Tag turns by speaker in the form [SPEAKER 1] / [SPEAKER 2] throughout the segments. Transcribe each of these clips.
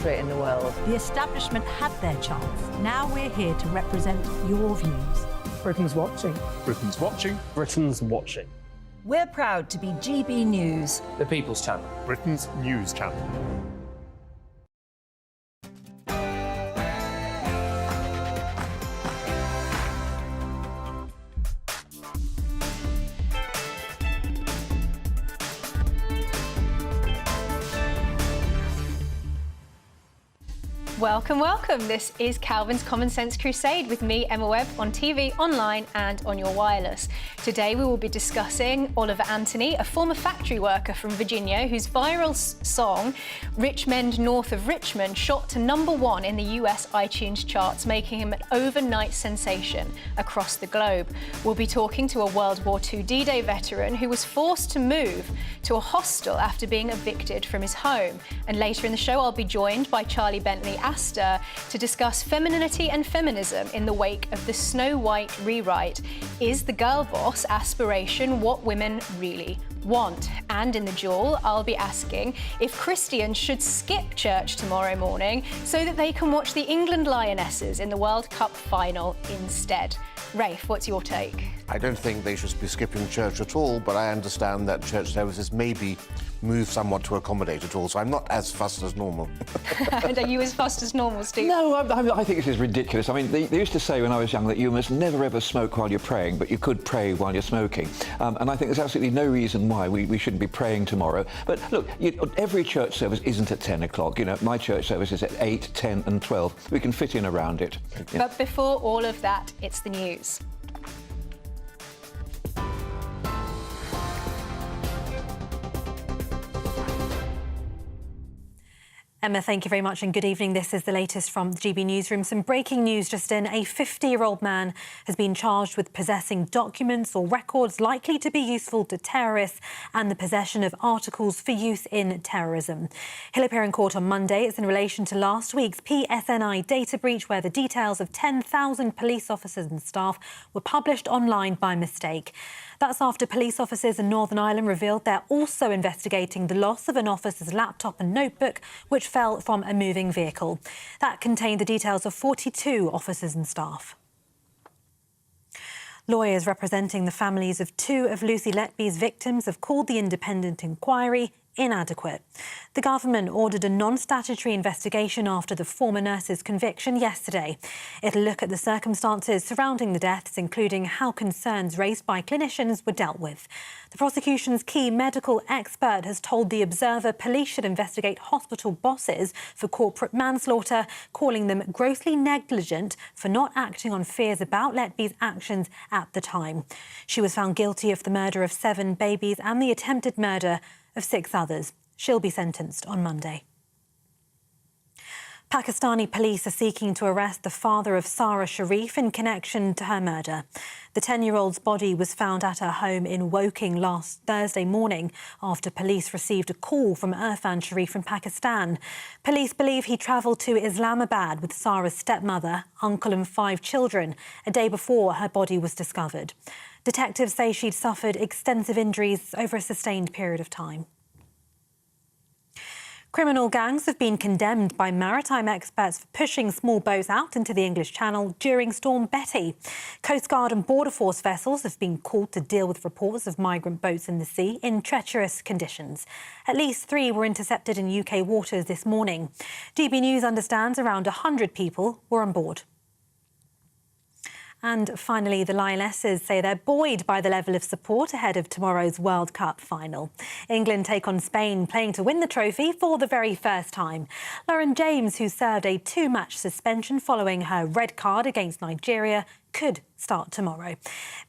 [SPEAKER 1] in the world.
[SPEAKER 2] The establishment had their chance. Now we're here to represent your views.
[SPEAKER 1] Britain's watching.
[SPEAKER 3] Britain's watching.
[SPEAKER 4] Britain's watching.
[SPEAKER 5] We're proud to be GB News,
[SPEAKER 4] The People's Channel.
[SPEAKER 3] Britain's news channel.
[SPEAKER 6] Welcome, welcome. This is Calvin's Common Sense Crusade with me, Emma Webb, on TV, online and on your wireless. Today we will be discussing Oliver Anthony, a former factory worker from Virginia whose viral song, Richmond North of Richmond, shot to #1 in the US iTunes charts, making him an overnight sensation across the globe. We'll be talking to a World War II D-Day veteran who was forced to move to a hostel after being evicted from his home. And later in the show, I'll be joined by Charlie Bentley Astor to discuss femininity and feminism in the wake of the Snow White rewrite. Is the girl boss aspiration what women really want? And in the duel, I'll be asking if Christians should skip church tomorrow morning so that they can watch the England Lionesses in the World Cup final instead. Rafe, what's your take?
[SPEAKER 7] I don't think they should be skipping church at all, but I understand that church services may be moved somewhat to accommodate it all, so I'm not as fussed as normal.
[SPEAKER 6] And are you as fussed as normal, Steve?
[SPEAKER 8] No, I think it is ridiculous. I mean, they used to say when I was young that you must never ever smoke while you're praying, but you could pray while you're smoking. And I think there's absolutely no reason why we shouldn't be praying tomorrow. But look, every church service isn't at 10 o'clock. You know, my church service is at 8, 10 and 12. We can fit in around it. Yeah.
[SPEAKER 6] But before all of that, it's the news.
[SPEAKER 2] Emma, thank you very much and good evening. This is the latest from the GB Newsroom. Some breaking news just in. A 50-year-old man has been charged with possessing documents or records likely to be useful to terrorists and the possession of articles for use in terrorism. He'll appear in court on Monday. It's in relation to last week's PSNI data breach where the details of 10,000 police officers and staff were published online by mistake. That's after police officers in Northern Ireland revealed they're also investigating the loss of an officer's laptop and notebook, which fell from a moving vehicle. That contained the details of 42 officers and staff. Lawyers representing the families of 2 of Lucy Letby's victims have called the independent inquiry inadequate. The government ordered a non-statutory investigation after the former nurse's conviction yesterday. It'll look at the circumstances surrounding the deaths, including how concerns raised by clinicians were dealt with. The prosecution's key medical expert has told The Observer police should investigate hospital bosses for corporate manslaughter, calling them grossly negligent for not acting on fears about Letby's actions at the time. She was found guilty of the murder of 7 babies and the attempted murder of 6 others. She'll be sentenced on Monday. Pakistani police are seeking to arrest the father of Sarah Sharif in connection to her murder. The 10-year-old's body was found at her home in Woking last Thursday morning after police received a call from Irfan Sharif from Pakistan. Police believe he travelled to Islamabad with Sarah's stepmother, uncle and 5 children a day before her body was discovered. Detectives say she'd suffered extensive injuries over a sustained period of time. Criminal gangs have been condemned by maritime experts for pushing small boats out into the English Channel during Storm Betty. Coast Guard and Border Force vessels have been called to deal with reports of migrant boats in the sea in treacherous conditions. At least 3 were intercepted in UK waters this morning. GB News understands around 100 people were on board. And finally, the Lionesses say they're buoyed by the level of support ahead of tomorrow's World Cup final. England take on Spain, playing to win the trophy for the very first time. Lauren James, who served a 2-match suspension following her red card against Nigeria, could start tomorrow.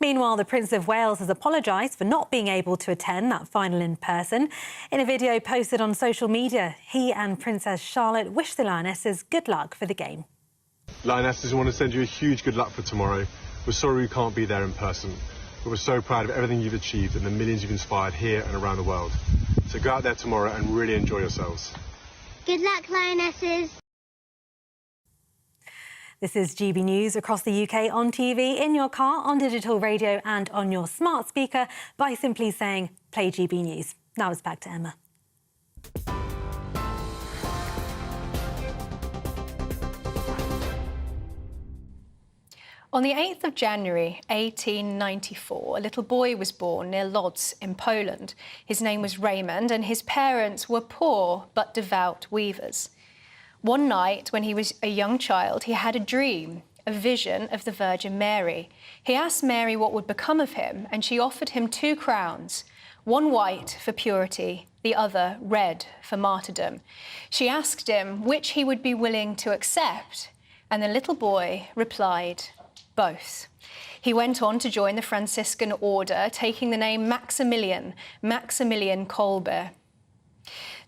[SPEAKER 2] Meanwhile, the Prince of Wales has apologised for not being able to attend that final in person. In a video posted on social media, he and Princess Charlotte wish the Lionesses good luck for the game.
[SPEAKER 9] Lionesses, we want to send you a huge good luck for tomorrow. We're sorry we can't be there in person, but we're so proud of everything you've achieved and the millions you've inspired here and around the world. So go out there tomorrow and really enjoy yourselves.
[SPEAKER 10] Good luck, Lionesses.
[SPEAKER 2] This is GB News across the UK on TV, in your car, on digital radio and on your smart speaker by simply saying, play GB News. Now it's back to Emma.
[SPEAKER 6] On the 8th of January 1894, a little boy was born near Lodz in Poland. His name was Raymond, and his parents were poor but devout weavers. One night, when he was a young child, he had a dream, a vision of the Virgin Mary. He asked Mary what would become of him, and she offered him 2 crowns, one white for purity, the other red for martyrdom. She asked him which he would be willing to accept, and the little boy replied, both. He went on to join the Franciscan order, taking the name Maximilian Kolbe.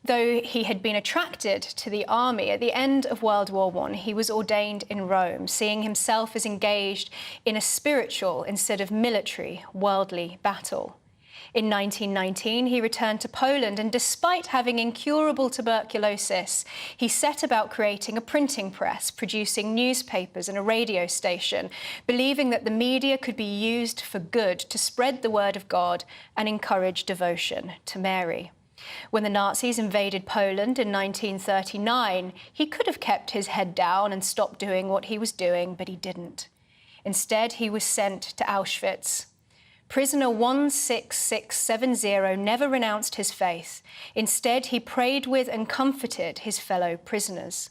[SPEAKER 6] Though he had been attracted to the army, at the end of World War I, he was ordained in Rome, seeing himself as engaged in a spiritual instead of military, worldly battle. In 1919, he returned to Poland, and despite having incurable tuberculosis, he set about creating a printing press, producing newspapers and a radio station, believing that the media could be used for good to spread the word of God and encourage devotion to Mary. When the Nazis invaded Poland in 1939, he could have kept his head down and stopped doing what he was doing, but he didn't. Instead, he was sent to Auschwitz. Prisoner 16670 never renounced his faith. Instead, he prayed with and comforted his fellow prisoners.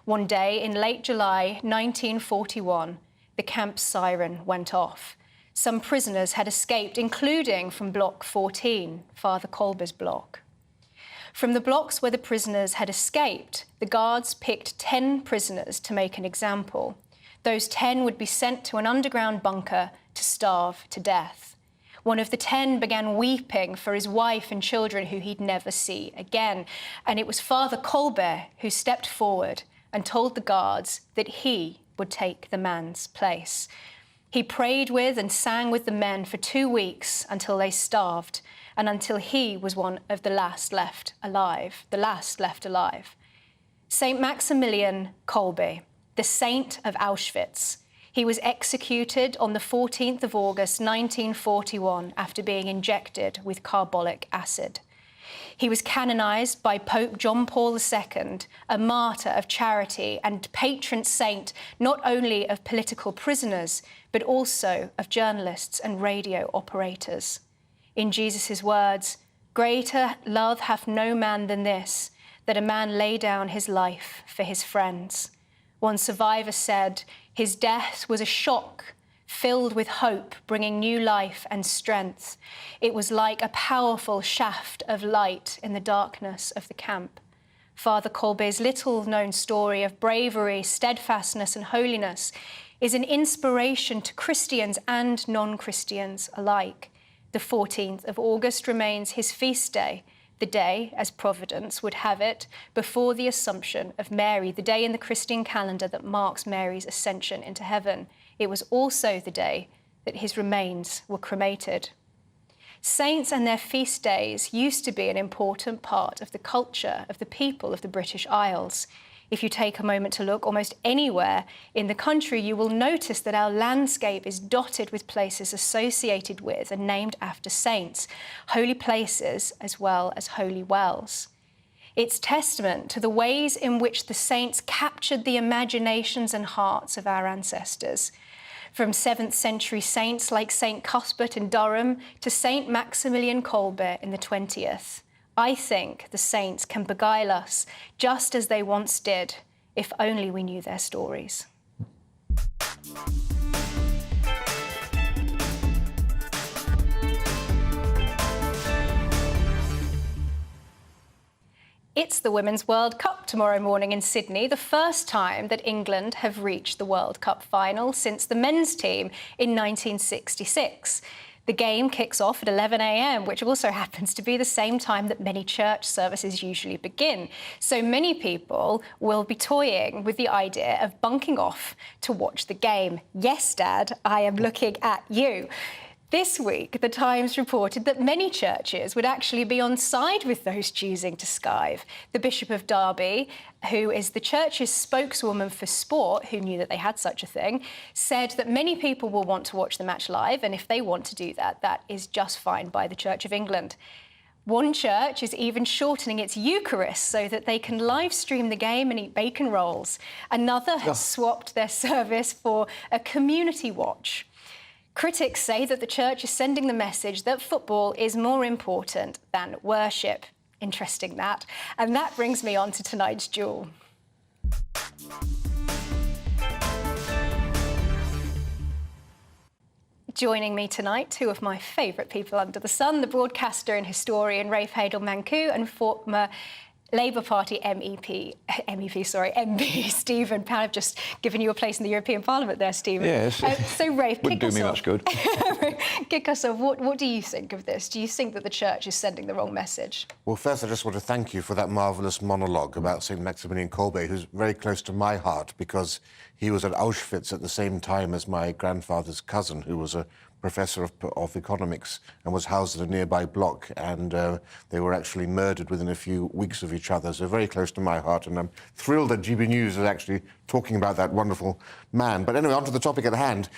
[SPEAKER 6] One day in late July 1941, the camp siren went off. Some prisoners had escaped, including from Block 14, Father Kolbe's block. From the blocks where the prisoners had escaped, the guards picked 10 prisoners to make an example. Those 10 would be sent to an underground bunker to starve to death. One of the 10 began weeping for his wife and children who he'd never see again. And it was Father Kolbe who stepped forward and told the guards that he would take the man's place. He prayed with and sang with the men for 2 weeks until they starved, and until he was one of the last left alive. Saint Maximilian Kolbe, the saint of Auschwitz. He was executed on the 14th of August 1941 after being injected with carbolic acid. He was canonised by Pope John Paul II, a martyr of charity and patron saint not only of political prisoners, but also of journalists and radio operators. In Jesus' words, "Greater love hath no man than this, that a man lay down his life for his friends." One survivor said, "His death was a shock filled with hope, bringing new life and strength. It was like a powerful shaft of light in the darkness of the camp." Father Kolbe's little-known story of bravery, steadfastness and holiness is an inspiration to Christians and non-Christians alike. The 14th of August remains his feast day, the day, as Providence would have it, before the Assumption of Mary, the day in the Christian calendar that marks Mary's ascension into heaven. It was also the day that his remains were cremated. Saints and their feast days used to be an important part of the culture of the people of the British Isles. If you take a moment to look almost anywhere in the country, you will notice that our landscape is dotted with places associated with and named after saints, holy places as well as holy wells. It's testament to the ways in which the saints captured the imaginations and hearts of our ancestors. From 7th century saints like St. Cuthbert in Durham to Saint Maximilian Kolbe in the 20th. I think the saints can beguile us just as they once did, if only we knew their stories. It's the Women's World Cup tomorrow morning in Sydney, the first time that England have reached the World Cup final since the men's team in 1966. The game kicks off at 11 a.m, which also happens to be the same time that many church services usually begin. So many people will be toying with the idea of bunking off to watch the game. Yes, Dad, I am looking at you. This week, The Times reported that many churches would actually be on side with those choosing to skive. The Bishop of Derby, who is the church's spokeswoman for sport, who knew that they had such a thing, said that many people will want to watch the match live, and if they want to do that, that is just fine by the Church of England. One church is even shortening its Eucharist so that they can live stream the game and eat bacon rolls. Another has swapped their service for a community watch. Critics say that the church is sending the message that football is more important than worship. Interesting, that. And that brings me on to tonight's duel. Joining me tonight, two of my favourite people under the sun, the broadcaster and historian Rafe Hadel-Mankoo and former Labour Party MP Stephen Pound. I've just given you a place in the European Parliament there, Stephen.
[SPEAKER 8] Yes.
[SPEAKER 6] So Rafe,
[SPEAKER 8] wouldn't do me much good.
[SPEAKER 6] Kick us off. What do you think of this? Do you think that the church is sending the wrong message?
[SPEAKER 7] Well, first, I just want to thank you for that marvellous monologue about Saint Maximilian Kolbe, who's very close to my heart because he was at Auschwitz at the same time as my grandfather's cousin, who was a professor of economics and was housed in a nearby block, and they were actually murdered within a few weeks of each other, so very close to my heart, and I'm thrilled that GBNews is actually talking about that wonderful man. But anyway, on to the topic at hand.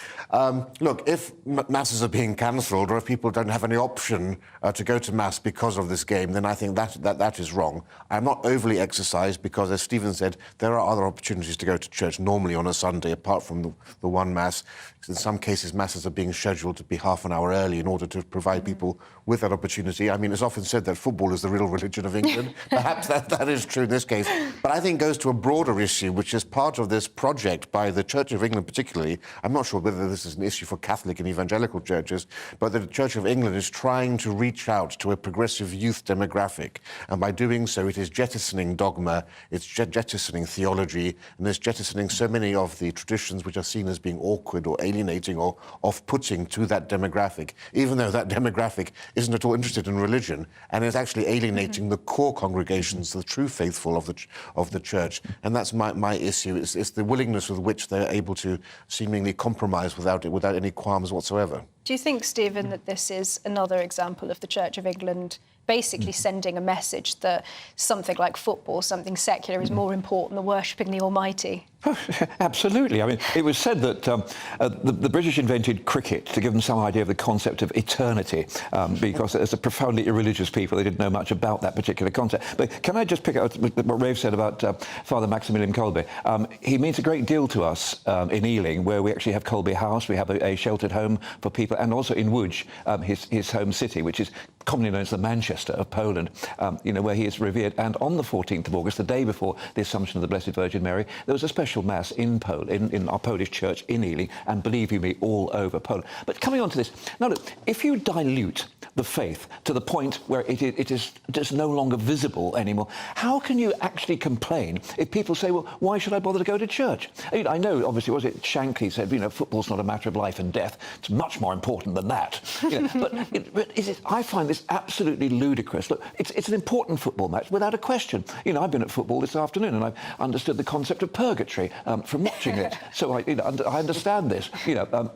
[SPEAKER 7] Look, if masses are being cancelled or if people don't have any option to go to mass because of this game, then I think that is wrong. I'm not overly exercised because, as Stephen said, there are other opportunities to go to church normally on a Sunday apart from the one mass. In some cases, masses are being scheduled to be half an hour early in order to provide people with that opportunity. I mean, it's often said that football is the real religion of England. Perhaps that is true in this case. But I think it goes to a broader issue, which is part of this project by the Church of England particularly. I'm not sure whether this is an issue for Catholic and evangelical churches, but the Church of England is trying to reach out to a progressive youth demographic. And by doing so, it is jettisoning dogma, it's jettisoning theology, and it's jettisoning so many of the traditions which are seen as being awkward or alienating or off-putting to that demographic, even though that demographic isn't at all interested in religion and is actually alienating the core congregations, the true faithful of the church. And that's my issue. It's the willingness with which they're able to seemingly compromise without any qualms whatsoever.
[SPEAKER 6] Do you think, Stephen, that this is another example of the Church of England basically sending a message that something like football, something secular, is more important than worshipping the Almighty?
[SPEAKER 8] Absolutely. I mean, it was said that the British invented cricket to give them some idea of the concept of eternity, because as a profoundly irreligious people, they didn't know much about that particular concept. But can I just pick up what Rafe said about Father Maximilian Kolbe? He means a great deal to us in Ealing, where we actually have Kolbe House. We have a sheltered home for people, and also in Łódź, his home city, which is commonly known as the Manchester of Poland, where he is revered. And on the 14th of August, the day before the Assumption of the Blessed Virgin Mary, there was a special Mass in our Polish church in Ealing, and believe you me, all over Poland. But coming on to this, now look, if you dilute the faith to the point where it is just no longer visible anymore, how can you actually complain if people say, well, why should I bother to go to church? I know, obviously, was it Shankly said, football's not a matter of life and death, it's much more important than that. I find this absolutely ludicrous. Look, it's an important football match, without a question. I've been at football this afternoon and I've understood the concept of purgatory from watching it. So I understand this.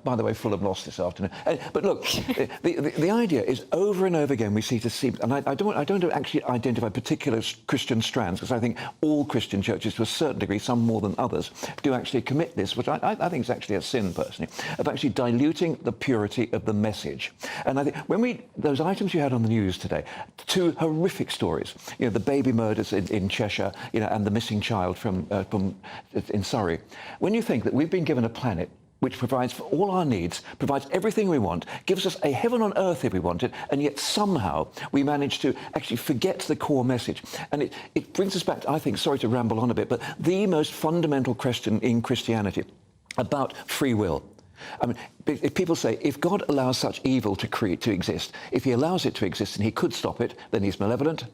[SPEAKER 8] By the way, Fulham lost this afternoon. But look, the idea is over and over again we see, and I don't actually identify particular Christian strands, because I think all Christian churches, to a certain degree, some more than others, do actually commit this, which I think is actually a sin, personally, of actually diluting the purity of the message. And I think those items you had on the news today, two horrific stories, the baby murders in Cheshire, and the missing child in Surrey. When you think that we've been given a planet which provides for all our needs, provides everything we want, gives us a heaven on earth if we want it, and yet somehow we manage to actually forget the core message. And it brings us back to, I think, sorry to ramble on a bit, but the most fundamental question in Christianity about free will. I mean, if people say, if God allows such evil to exist, if he allows it to exist and he could stop it, then he's malevolent.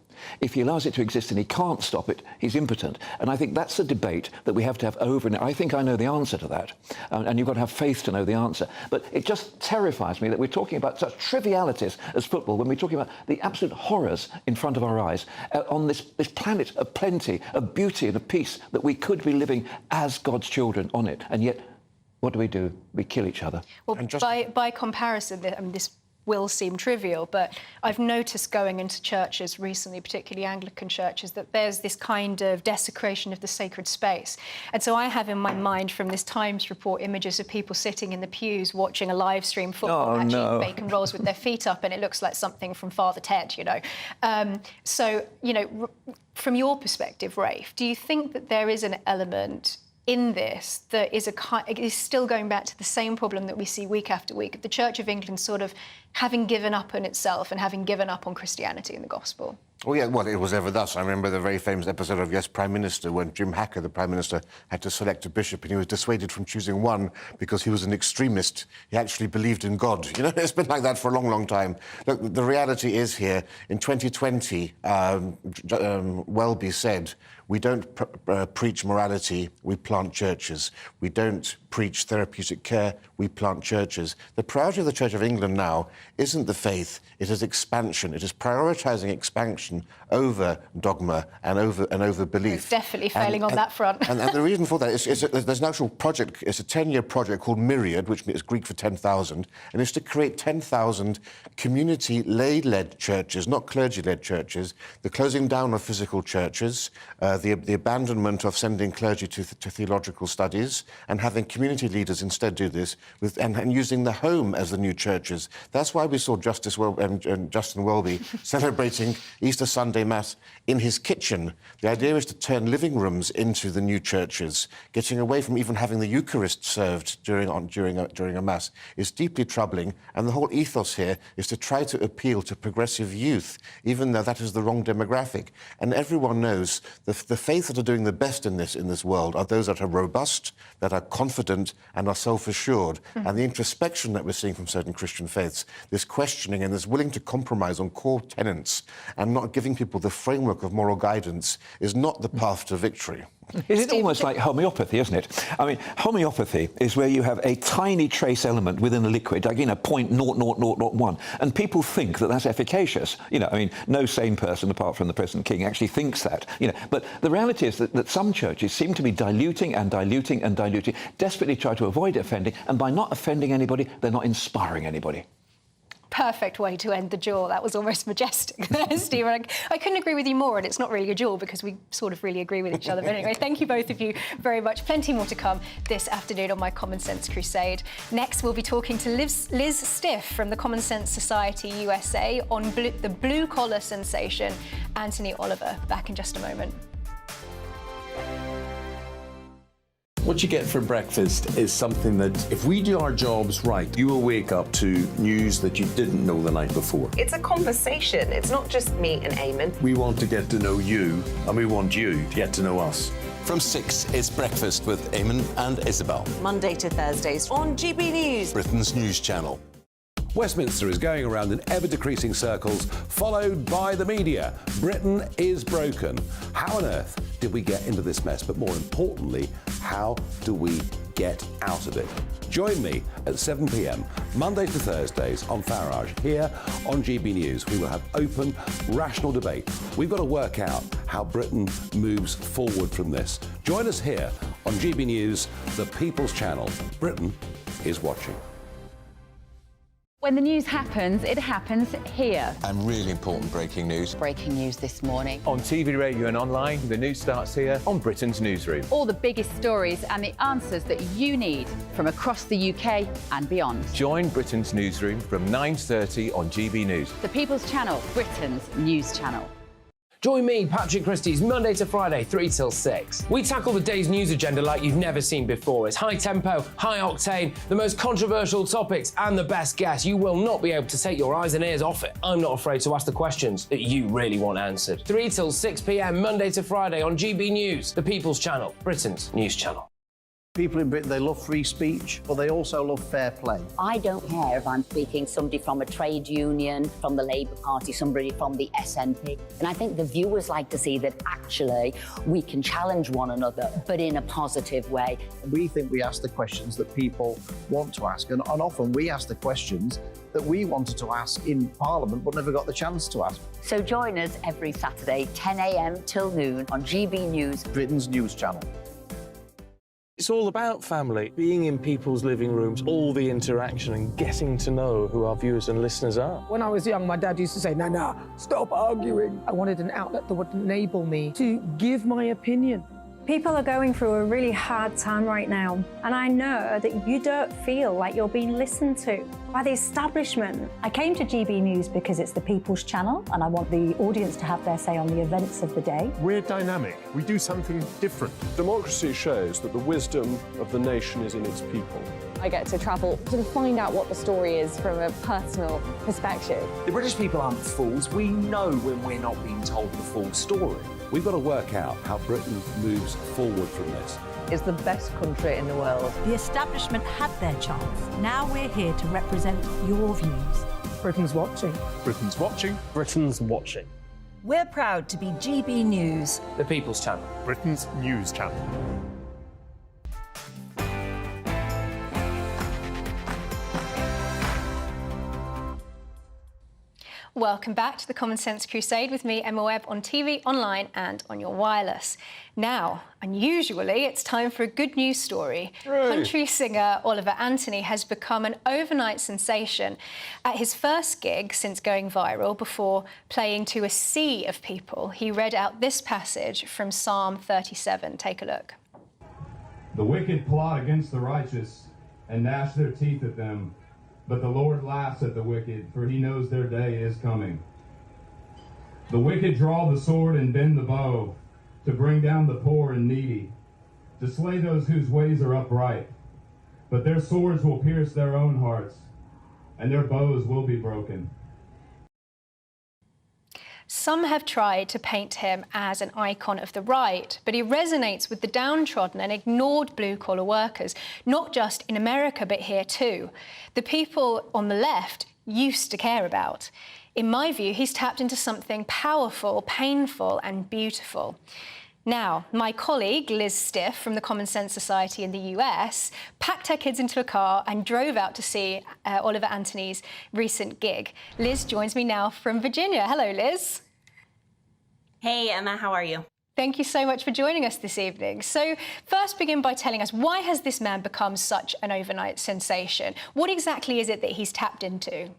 [SPEAKER 8] If he allows it to exist and he can't stop it, he's impotent. And I think that's a debate that we have to have over, and I think I know the answer to that. And you've got to have faith to know the answer. But it just terrifies me that we're talking about such trivialities as football when we're talking about the absolute horrors in front of our eyes on this planet of plenty, of beauty and of peace, that we could be living as God's children on it. And yet, what do? We kill each other.
[SPEAKER 6] Well, by comparison, this will seem trivial, but I've noticed going into churches recently, particularly Anglican churches, that there's this kind of desecration of the sacred space. And so I have in my mind from this Times report images of people sitting in the pews watching a live stream football match, eating bacon rolls with their feet up, and it looks like something from Father Ted, you know. So, you know, from your perspective, Rafe, do you think that there is an element in this that is still going back to the same problem that we see week after week, of the Church of England sort of having given up on itself and having given up on Christianity and the gospel?
[SPEAKER 7] Oh, yeah, well, it was ever thus. I remember the very famous episode of Yes, Prime Minister, when Jim Hacker, the Prime Minister, had to select a bishop, and he was dissuaded from choosing one because he was an extremist. He actually believed in God. You know, it's been like that for a long, long time. Look, the reality is here, in 2020, Welby said, we don't preach morality, we plant churches. We don't preach therapeutic care, we plant churches. The priority of the Church of England now isn't the faith, it is expansion. It is prioritising expansion over dogma and over belief.
[SPEAKER 6] It's definitely failing on that front.
[SPEAKER 7] and the reason for that is there's an actual project, it's a 10-year project called Myriad, which is Greek for 10,000, and it's to create 10,000 community lay-led churches, not clergy-led churches, the closing down of physical churches, the abandonment of sending clergy to theological studies, and having community leaders instead do this, and using the home as the new churches. That's why we saw Justin Welby celebrating Easter Sunday Mass in his kitchen. The idea is to turn living rooms into the new churches. Getting away from even having the Eucharist served during a Mass is deeply troubling, and the whole ethos here is to try to appeal to progressive youth, even though that is the wrong demographic. And everyone knows the faiths that are doing the best in this world are those that are robust, that are confident and are self-assured. And the introspection that we're seeing from certain Christian faiths, this questioning and this willing to compromise on core tenets and not giving people the framework of moral guidance, is not the path to victory.
[SPEAKER 8] Is it almost like homeopathy, isn't it? I mean, homeopathy is where you have a tiny trace element within a liquid, like, you know, 0.00001, and people think that that's efficacious. You know, I mean, no sane person, apart from the present king, actually thinks that, you know. But the reality is that some churches seem to be diluting and diluting and diluting, desperately try to avoid offending, and by not offending anybody, they're not inspiring anybody.
[SPEAKER 6] Perfect way to end the duel. That was almost majestic there, Steve. I couldn't agree with you more, and it's not really a duel because we sort of really agree with each other. But anyway, thank you both of you very much. Plenty more to come this afternoon on My Common Sense Crusade. Next, we'll be talking to Liz Stiff from the Common Sense Society USA on the blue-collar sensation, Anthony Oliver. Back in just a moment.
[SPEAKER 1] What you get for breakfast is something that, if we do our jobs right, you will wake up to news that you didn't know the night before.
[SPEAKER 4] It's a conversation. It's not just me and Eamon.
[SPEAKER 1] We want to get to know you, and we want you to get to know us.
[SPEAKER 11] From 6, it's Breakfast with Eamon and Isabel.
[SPEAKER 4] Monday to Thursdays on GB News,
[SPEAKER 11] Britain's news channel.
[SPEAKER 12] Westminster is going around in ever-decreasing circles, followed by the media. Britain is broken. How on earth did we get into this mess? But more importantly, how do we get out of it? Join me at 7 p.m, Monday to Thursdays on Farage, here on GB News. We will have open, rational debate. We've got to work out how Britain moves forward from this. Join us here on GB News, the People's Channel. Britain is watching.
[SPEAKER 13] When the news happens, it happens here.
[SPEAKER 11] And really important breaking news.
[SPEAKER 13] Breaking news this morning.
[SPEAKER 14] On TV, radio and online, the news starts here on Britain's Newsroom.
[SPEAKER 13] All the biggest stories and the answers that you need from across the UK and beyond.
[SPEAKER 14] Join Britain's Newsroom from 9:30 on GB News.
[SPEAKER 13] The People's Channel, Britain's news channel.
[SPEAKER 15] Join me, Patrick Christie's, Monday to Friday, 3 till 6. We tackle the day's news agenda like you've never seen before. It's high tempo, high octane, the most controversial topics and the best guests. You will not be able to take your eyes and ears off it. I'm not afraid to ask the questions that you really want answered. 3 till 6 p.m, Monday to Friday on GB News, the People's Channel, Britain's news channel.
[SPEAKER 16] People in Britain, they love free speech, but they also love fair play.
[SPEAKER 17] I don't care if I'm speaking somebody from a trade union, from the Labour Party, somebody from the SNP. And I think the viewers like to see that actually we can challenge one another, but in a positive way.
[SPEAKER 16] We think we ask the questions that people want to ask, and often we ask the questions that we wanted to ask in Parliament but never got the chance to ask.
[SPEAKER 17] So join us every Saturday, 10 a.m. till noon on GB News,
[SPEAKER 16] Britain's news channel.
[SPEAKER 18] It's all about family, being in people's living rooms, all the interaction and getting to know who our viewers and listeners are.
[SPEAKER 19] When I was young, my dad used to say, "Nah, stop arguing." I wanted an outlet that would enable me to give my opinion.
[SPEAKER 20] People are going through a really hard time right now, and I know that you don't feel like you're being listened to by the establishment.
[SPEAKER 21] I came to GB News because it's the people's channel, and I want the audience to have their say on the events of the day.
[SPEAKER 3] We're dynamic. We do something different.
[SPEAKER 22] Democracy shows that the wisdom of the nation is in its people.
[SPEAKER 23] I get to travel to find out what the story is from a personal perspective.
[SPEAKER 24] The British people aren't fools. We know when we're not being told the full story.
[SPEAKER 12] We've got to work out how Britain moves forward from this.
[SPEAKER 25] It's the best country in the world.
[SPEAKER 26] The establishment had their chance. Now we're here to represent your views.
[SPEAKER 19] Britain's watching.
[SPEAKER 3] Britain's watching.
[SPEAKER 18] Britain's watching.
[SPEAKER 5] We're proud to be GB News,
[SPEAKER 18] The People's Channel.
[SPEAKER 3] Britain's news channel.
[SPEAKER 6] Welcome back to the Common Sense Crusade with me, Emma Webb, on TV, online and on your wireless. Now, unusually, it's time for a good news story. Country singer Oliver Anthony has become an overnight sensation at his first gig since going viral. Before playing to a sea of people, he read out this passage from Psalm 37. Take a look.
[SPEAKER 27] The wicked plot against the righteous and gnash their teeth at them. But the Lord laughs at the wicked, for he knows their day is coming. The wicked draw the sword and bend the bow, to bring down the poor and needy, to slay those whose ways are upright. But their swords will pierce their own hearts, and their bows will be broken.
[SPEAKER 6] Some have tried to paint him as an icon of the right, but he resonates with the downtrodden and ignored blue-collar workers, not just in America, but here too. The people on the left used to care about. In my view, he's tapped into something powerful, painful and beautiful. Now, my colleague, Liz Stiff from the Common Sense Society in the US, packed her kids into a car and drove out to see Oliver Anthony's recent gig. Liz joins me now from Virginia. Hello, Liz.
[SPEAKER 28] Hey, Emma, how are you?
[SPEAKER 6] Thank you so much for joining us this evening. So first begin by telling us, why has this man become such an overnight sensation? What exactly is it that he's tapped into?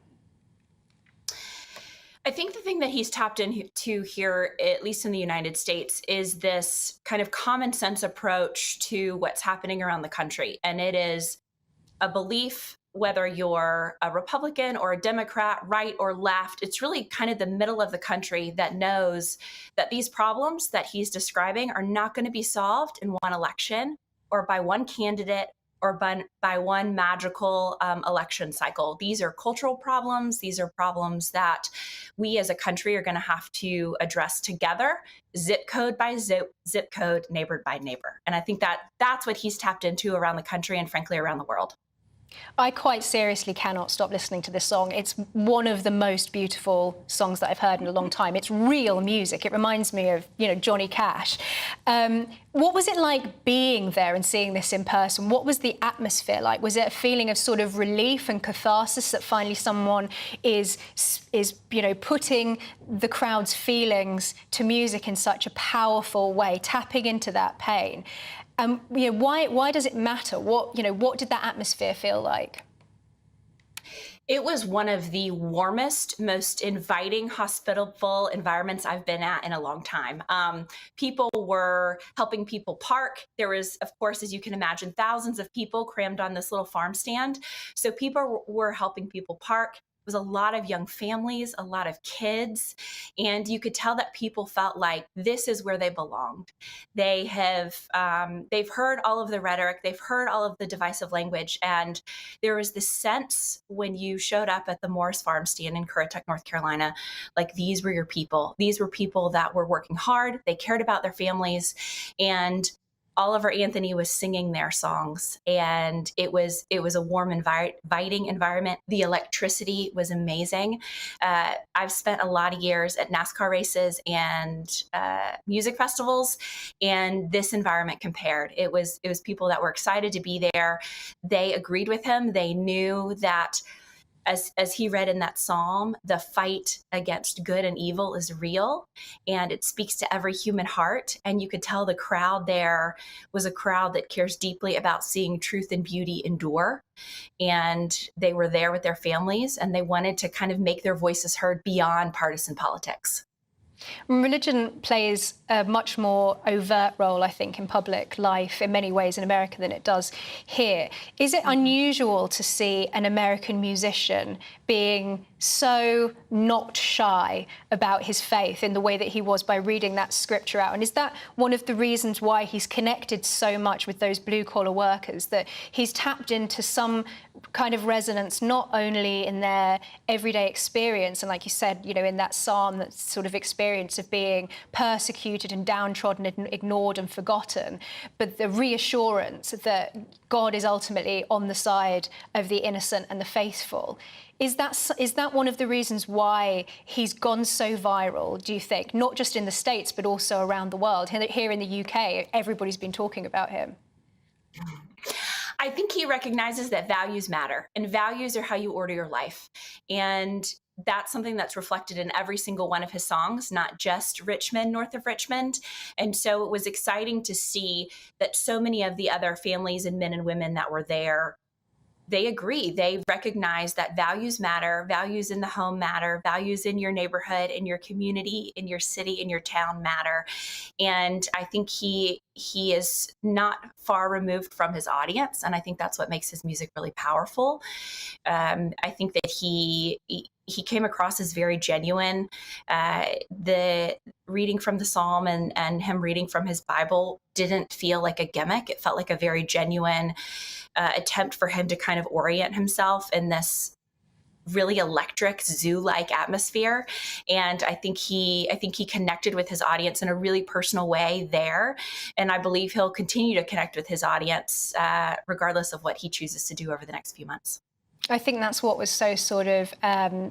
[SPEAKER 28] I think the thing that he's tapped into here, at least in the United States, is this kind of common sense approach to what's happening around the country. And it is a belief, whether you're a Republican or a Democrat, right or left, it's really kind of the middle of the country that knows that these problems that he's describing are not going to be solved in one election or by one candidate or by one magical election cycle. These are cultural problems. These are problems that we as a country are going to have to address together, zip code by zip code, neighbor by neighbor. And I think that that's what he's tapped into around the country and frankly around the world.
[SPEAKER 6] I quite seriously cannot stop listening to this song. It's one of the most beautiful songs that I've heard in a long time. It's real music. It reminds me of, Johnny Cash. What was it like being there and seeing this in person? What was the atmosphere like? Was it a feeling of sort of relief and catharsis that finally someone is putting the crowd's feelings to music in such a powerful way, tapping into that pain? Why does it matter? What did that atmosphere feel like?
[SPEAKER 28] It was one of the warmest, most inviting, hospitable environments I've been at in a long time. People were helping people park. There was, of course, as you can imagine, thousands of people crammed on this little farm stand. So people were helping people park. It was a lot of young families, a lot of kids, and you could tell that people felt like this is where they belonged. They've heard all of the rhetoric, they've heard all of the divisive language, and there was this sense when you showed up at the Morris Farm stand in Currituck, North Carolina, like these were your people. These were people that were working hard, they cared about their families, and Oliver Anthony was singing their songs, and it was a warm, inviting environment. The electricity was amazing. I've spent a lot of years at NASCAR races and music festivals, and this environment compared. It was people that were excited to be there. They agreed with him. They knew that as he read in that psalm, the fight against good and evil is real, and it speaks to every human heart. And you could tell the crowd there was a crowd that cares deeply about seeing truth and beauty endure. And they were there with their families, and they wanted to kind of make their voices heard beyond partisan politics.
[SPEAKER 6] Religion plays a much more overt role, I think, in public life in many ways in America than it does here. Is it unusual to see an American musician being so not shy about his faith in the way that he was by reading that scripture out? And is that one of the reasons why he's connected so much with those blue-collar workers, that he's tapped into some kind of resonance not only in their everyday experience, and like you said, you know, in that psalm, that sort of experience of being persecuted and downtrodden and ignored and forgotten, but the reassurance that God is ultimately on the side of the innocent and the faithful? Is that one of the reasons why he's gone so viral, do you think? Not just in the States, but also around the world. Here in the UK, everybody's been talking about him.
[SPEAKER 28] I think he recognizes that values matter, and values are how you order your life. And that's something that's reflected in every single one of his songs, not just Richmond, north of Richmond. And so it was exciting to see that so many of the other families and men and women that were there, they agree. They recognize that values matter, values in the home matter, values in your neighborhood, in your community, in your city, in your town matter. And I think he is not far removed from his audience. And I think that's what makes his music really powerful. I think that he came across as very genuine. The reading from the Psalm and him reading from his Bible didn't feel like a gimmick. It felt like a very genuine attempt for him to kind of orient himself in this really electric zoo-like atmosphere. And I think he connected with his audience in a really personal way there. And I believe he'll continue to connect with his audience regardless of what he chooses to do over the next few months.
[SPEAKER 6] I think that's what was so sort of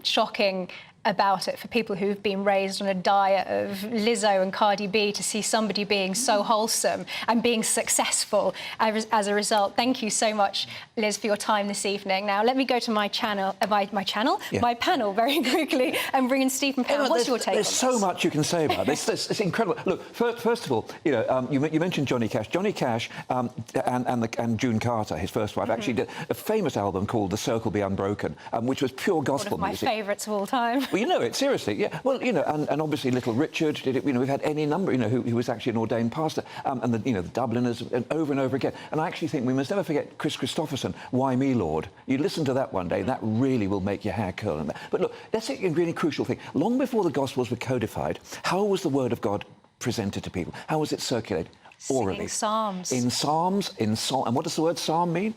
[SPEAKER 6] shocking about it for people who've been raised on a diet of Lizzo and Cardi B, to see somebody being so wholesome and being successful as a result. Thank you so much, Liz, for your time this evening. Now, let me go to my channel, my panel very quickly, and bring in Stephen Power. What's your take on this?
[SPEAKER 1] There's so much you can say about this. It's incredible. Look, first of all, you know, you mentioned Johnny Cash. Johnny Cash and June Carter, his first wife, actually did a famous album called The Circle Be Unbroken, which was pure gospel music.
[SPEAKER 6] One of my favourites of all time.
[SPEAKER 1] Well, you know it, seriously, yeah. Well, you know, and obviously Little Richard did it. You know, we've had any number, you know, who was actually an ordained pastor, and the, you know, the Dubliners, and over again. And I actually think we must never forget Chris Christopherson, Why Me, Lord? You listen to that one day, that really will make your hair curl. But look, that's a really crucial thing. Long before the Gospels were codified, how was the Word of God presented to people? How was it circulated? Orally.
[SPEAKER 6] Singing psalms.
[SPEAKER 1] In psalms, in song. And what does the word psalm mean?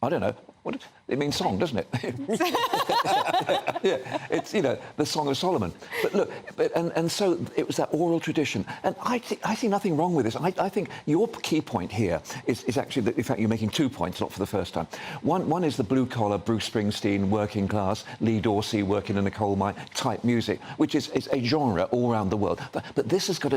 [SPEAKER 1] I don't know. It means song, doesn't it? Yeah, it's, you know, the Song of Solomon. But look, and so it was that oral tradition. And I see nothing wrong with this. I think your key point here is actually that, in fact, you're making 2 points, not for the first time. One is the blue-collar, Bruce Springsteen, working class, Lee Dorsey, working in a coal mine type music, which is a genre all around the world. But this has got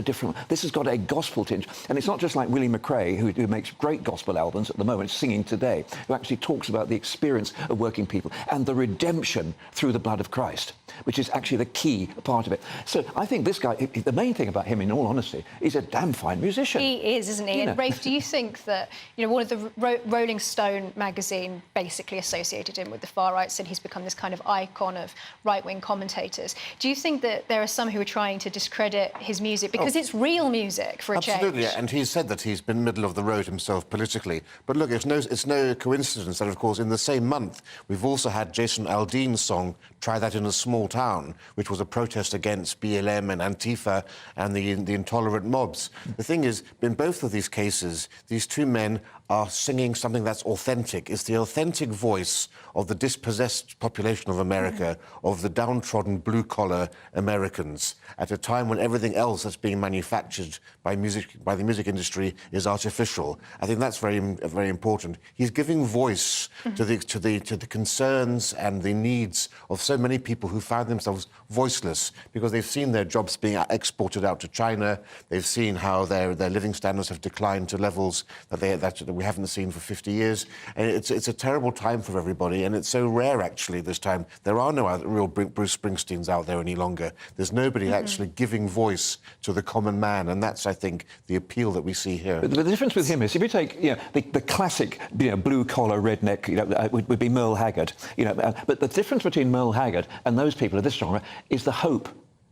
[SPEAKER 1] this has got a gospel tinge. And it's not just like Willie McRae, who makes great gospel albums at the moment, singing today, who actually talks about the experience of working people and the redemption through the blood of Christ, which is actually the key part of it. So I think this guy, the main thing about him, in all honesty, he's a damn fine musician.
[SPEAKER 6] He is, isn't he? And Rafe, do you think that, you know, one of the Rolling Stone magazine basically associated him with the far right, said he's become this kind of icon of right-wing commentators. Do you think that there are some who are trying to discredit his music because it's real music for a change?
[SPEAKER 2] Absolutely, and he's said that he's been middle of the road himself politically. But look, it's no coincidence that, of course, in the same month, we've also had Jason Aldean's song, Try That in a Small Town, which was a protest against BLM and Antifa and the intolerant mobs. The thing is, in both of these cases, these two men are singing something that's authentic. It's the authentic voice of the dispossessed population of America, of the downtrodden blue-collar Americans, at a time when everything else that's being manufactured by the music industry is artificial. I think that's very, very important. He's giving voice to the concerns and the needs of so many people who found themselves voiceless because they've seen their jobs being exported out to China. They've seen how their living standards have declined to levels that we haven't seen for 50 years. And it's a terrible time for everybody, and it's so rare, actually, this time. There are no other real Bruce Springsteens out there any longer. There's nobody actually giving voice to the common man, and that's, I think, the appeal that we see here.
[SPEAKER 1] But the difference with him is, if you take the classic blue-collar redneck, would be Merle Haggard. But the difference between Merle Haggard and those people of this genre is the hope.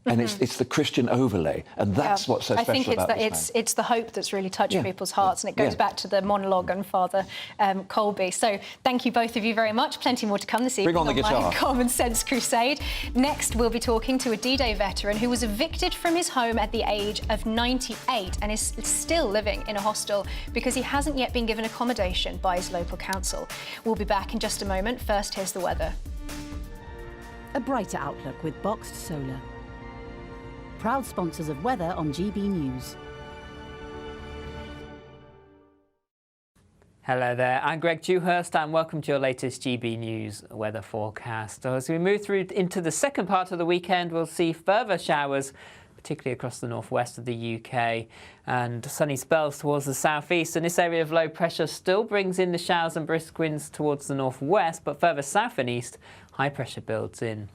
[SPEAKER 1] And it's the Christian overlay, and that's what's so special about this man.
[SPEAKER 6] It's the hope that's really touched people's hearts, and it goes back to the monologue on Father Kolbe. So thank you, both of you, very much. Plenty more to come this evening.
[SPEAKER 1] Bring on the guitar.
[SPEAKER 6] My Common Sense Crusade. Next, we'll be talking to a D-Day veteran who was evicted from his home at the age of 98 and is still living in a hostel because he hasn't yet been given accommodation by his local council. We'll be back in just a moment. First, here's the weather.
[SPEAKER 26] A brighter outlook with Boxed Solar. Proud sponsors of weather on GBNews.
[SPEAKER 4] Hello there, I'm Greg Dewhurst and welcome to your latest GB News weather forecast. So as we move through into the second part of the weekend, we'll see further showers, particularly across the northwest of the UK, and sunny spells towards the southeast. And this area of low pressure still brings in the showers and brisk winds towards the northwest, but further south and east, high pressure builds in.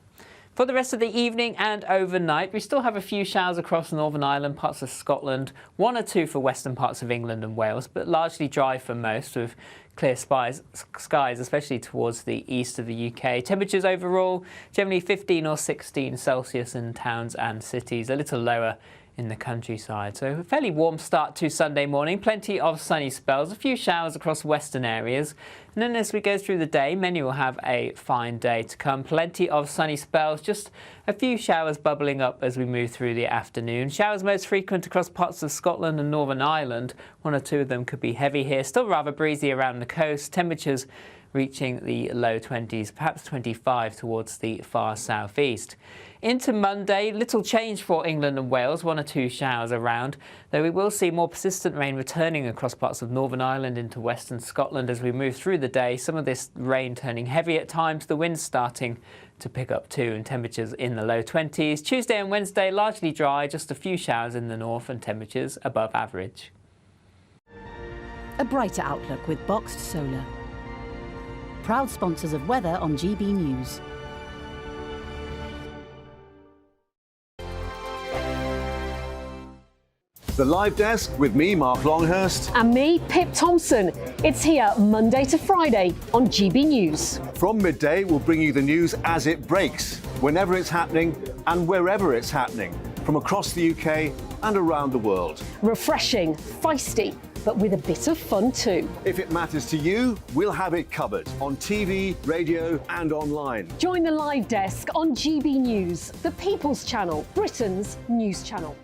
[SPEAKER 4] For the rest of the evening and overnight, we still have a few showers across Northern Ireland, parts of Scotland, 1 or 2 for western parts of England and Wales, but largely dry for most, with clear skies, especially towards the east of the UK. Temperatures overall, generally 15 or 16 Celsius in towns and cities, a little lower in the countryside. So a fairly warm start to Sunday morning, plenty of sunny spells, a few showers across western areas. And then as we go through the day, many will have a fine day to come. Plenty of sunny spells, just a few showers bubbling up as we move through the afternoon. Showers most frequent across parts of Scotland and Northern Ireland. 1 or 2 of them could be heavy here. Still rather breezy around the coast. Temperatures reaching the low 20s, perhaps 25 towards the far southeast. Into Monday, little change for England and Wales, 1 or 2 showers around, though we will see more persistent rain returning across parts of Northern Ireland into western Scotland as we move through the day. Some of this rain turning heavy at times, the winds starting to pick up too, and temperatures in the low 20s. Tuesday and Wednesday, largely dry, just a few showers in the north and temperatures above average.
[SPEAKER 26] A brighter outlook with Boxed Solar. Proud sponsors of weather on GB News.
[SPEAKER 7] The Live Desk with me, Mark Longhurst.
[SPEAKER 8] And me, Pip Thompson. It's here Monday to Friday on GB News.
[SPEAKER 7] From midday, we'll bring you the news as it breaks, whenever it's happening and wherever it's happening, from across the UK and around the world.
[SPEAKER 8] Refreshing, feisty, but with a bit of fun too.
[SPEAKER 7] If it matters to you, we'll have it covered on TV, radio and online.
[SPEAKER 8] Join the Live Desk on GB News, the People's Channel, Britain's news channel.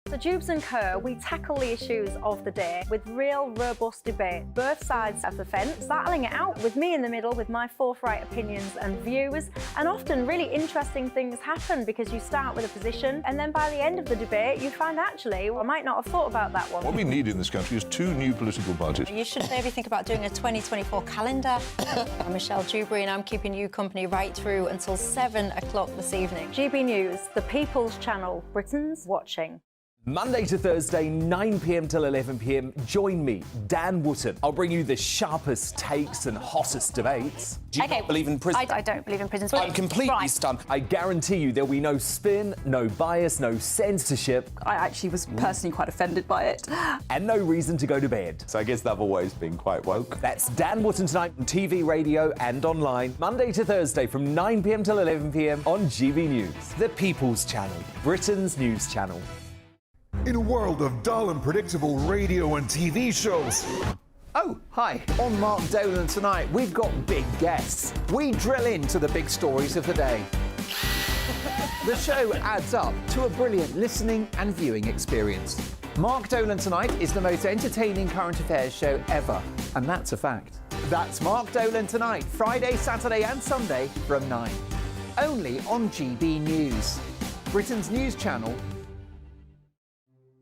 [SPEAKER 20] So Jubes and Kerr, we tackle the issues of the day with real robust debate, both sides of the fence, battling it out with me in the middle with my forthright opinions and views. And often really interesting things happen because you start with a position and then by the end of the debate you find actually, well, I might not have thought about that one.
[SPEAKER 9] What we need in this country is 2 new political parties.
[SPEAKER 10] You should maybe think about doing a 2024 calendar. I'm Michelle Dewberry and I'm keeping you company right through until 7 o'clock this evening.
[SPEAKER 20] GB News, the People's Channel, Britain's watching.
[SPEAKER 24] Monday to Thursday, 9 p.m. till 11 p.m. Join me, Dan Wootton. I'll bring you the sharpest takes and hottest debates. Do you not believe in prison?
[SPEAKER 20] I don't believe in prison.
[SPEAKER 24] I'm completely stunned. I guarantee you there'll be no spin, no bias, no censorship.
[SPEAKER 11] I actually was personally quite offended by it.
[SPEAKER 24] And no reason to go to bed.
[SPEAKER 9] So I guess they've always been quite woke.
[SPEAKER 24] That's Dan Wootton tonight on TV, radio and online. Monday to Thursday from 9 p.m. till 11 p.m. on GB News. The People's Channel, Britain's news channel.
[SPEAKER 13] In a world of dull and predictable radio and TV shows.
[SPEAKER 24] Oh, hi. On Mark Dolan tonight, we've got big guests. We drill into the big stories of the day. The show adds up to a brilliant listening and viewing experience. Mark Dolan Tonight is the most entertaining current affairs show ever, and that's a fact. That's Mark Dolan Tonight, Friday, Saturday and Sunday from 9. Only on GB News, Britain's news channel.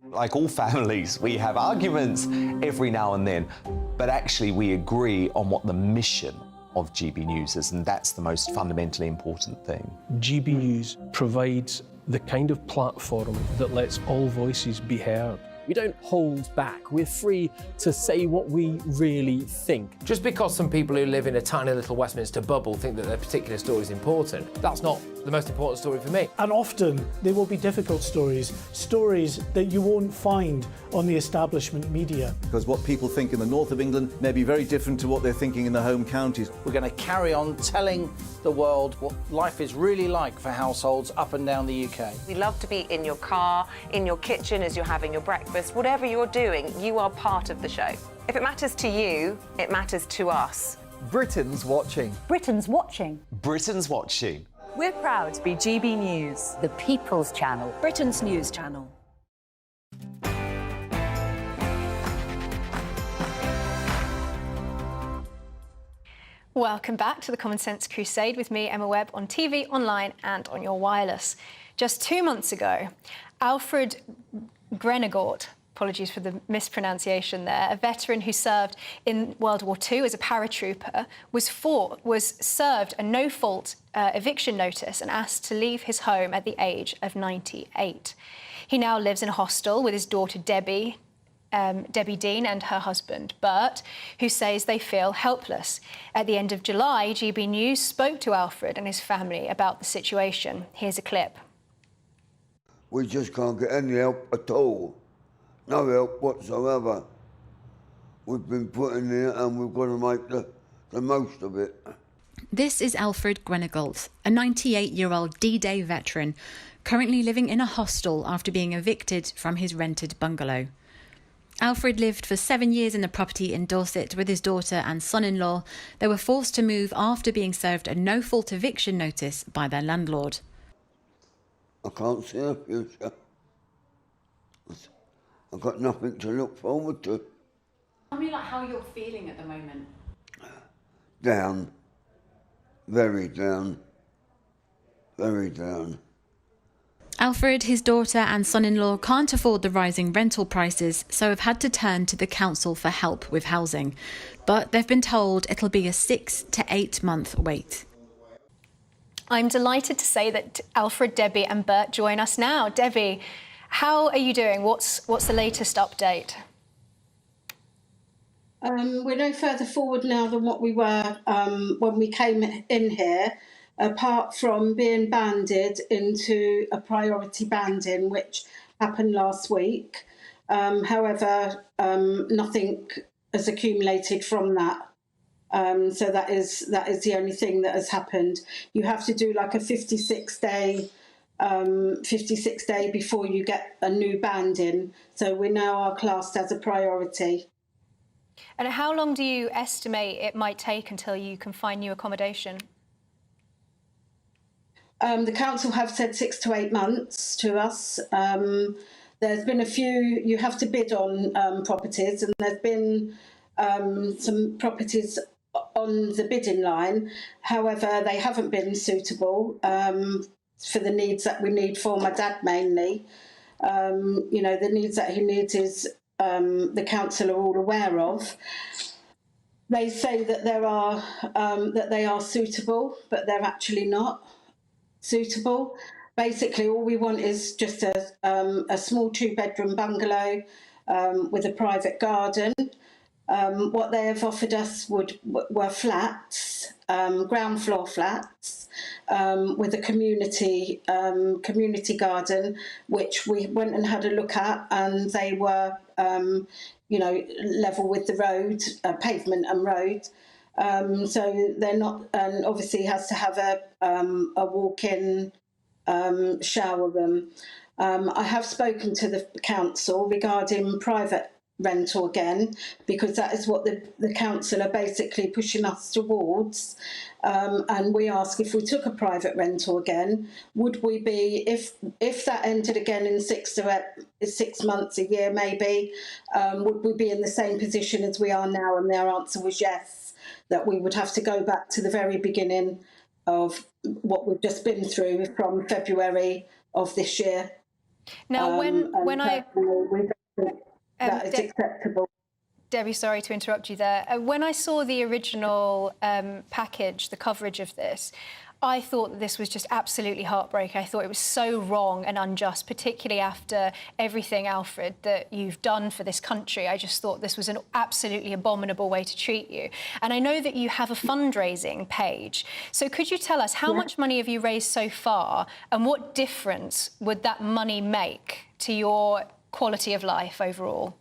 [SPEAKER 14] Like all families, we have arguments every now and then, but actually we agree on what the mission
[SPEAKER 12] of GB News, and that's the most fundamentally important thing.
[SPEAKER 18] GB News provides the kind of platform that lets all voices be heard. We don't hold back. We're free to say what we really think.
[SPEAKER 14] Just because some people who live in a tiny little Westminster bubble think that their particular story is important, that's not the most important story for me.
[SPEAKER 15] And often there will be difficult stories, stories that you won't find on the establishment media.
[SPEAKER 7] Because what people think in the north of England may be very different to what they're thinking in the home counties.
[SPEAKER 16] We're going to carry on telling the world what life is really like for households up and down the UK.
[SPEAKER 17] We love to be in your car, in your kitchen as you're having your breakfast. Whatever you're doing, you are part of the show. If it matters to you, it matters to us.
[SPEAKER 24] Britain's watching.
[SPEAKER 26] Britain's watching.
[SPEAKER 12] Britain's watching.
[SPEAKER 25] We're proud to be GB News,
[SPEAKER 26] The People's Channel.
[SPEAKER 25] Britain's news channel.
[SPEAKER 6] Welcome back to the Common Sense Crusade with me, Emma Webb, on TV, online and on your wireless. Just 2 months ago, Alfred Grenegort, apologies for the mispronunciation there, a veteran who served in World War II as a paratrooper, was served a no-fault eviction notice and asked to leave his home at the age of 98. He now lives in a hostel with his daughter Debbie Dean and her husband, Bert, who says they feel helpless. At the end of July, GB News spoke to Alfred and his family about the situation. Here's a clip.
[SPEAKER 21] We just can't get any help at all. No help whatsoever. We've been put in here and we've got to make the most of it.
[SPEAKER 22] This is Alfred Grenegalt, a 98-year-old D-Day veteran, currently living in a hostel after being evicted from his rented bungalow. Alfred lived for 7 years in the property in Dorset with his daughter and son-in-law. They were forced to move after being served a no-fault eviction notice by their landlord.
[SPEAKER 21] I can't see a future. I've got nothing to look forward to.
[SPEAKER 22] Tell me how you're feeling at the moment.
[SPEAKER 21] Down. Very down. Very down.
[SPEAKER 22] Alfred, his daughter and son-in-law can't afford the rising rental prices, so have had to turn to the council for help with housing. But they've been told it'll be a 6 to 8 month wait.
[SPEAKER 6] I'm delighted to say that Alfred, Debbie and Bert join us now. Debbie, how are you doing? What's the latest update?
[SPEAKER 23] We're no further forward now than what we were when we came in here, apart from being banded into a priority banding, which happened last week. However, nothing has accumulated from that. So that is the only thing that has happened. You have to do like a 56 day before you get a new banding. So we now are classed as a priority.
[SPEAKER 6] And how long do you estimate it might take until you can find new accommodation?
[SPEAKER 23] The council have said 6 to 8 months to us. There's been a few, you have to bid on properties, and there's been some properties on the bidding line. However, they haven't been suitable for the needs that we need for my dad mainly. You know, the needs that he needs is the council are all aware of. They say that that they are suitable, but they're actually not suitable. Basically, all we want is just a small 2-bedroom bungalow with a private garden. What they have offered us were flats, ground floor flats, with a community garden, which we went and had a look at, and they were, you know, level with the road, pavement and road. So they're not, and obviously has to have a walk-in shower room. I have spoken to the council regarding private rental again, because that is what the council are basically pushing us towards. And we ask, if we took a private rental again, would we be, if that ended again in 6 months, a year maybe, would we be in the same position as we are now? And their answer was yes, that we would have to go back to the very beginning of what we've just been through from February of this year.
[SPEAKER 6] Now, when I...
[SPEAKER 23] that is acceptable.
[SPEAKER 6] Debbie, sorry to interrupt you there. When I saw the original package, the coverage of this, I thought that this was just absolutely heartbreaking. I thought it was so wrong and unjust, particularly after everything, Alfred, that you've done for this country. I just thought this was an absolutely abominable way to treat you. And I know that you have a fundraising page. So could you tell us how much money have you raised so far, and what difference would that money make to your quality of life overall?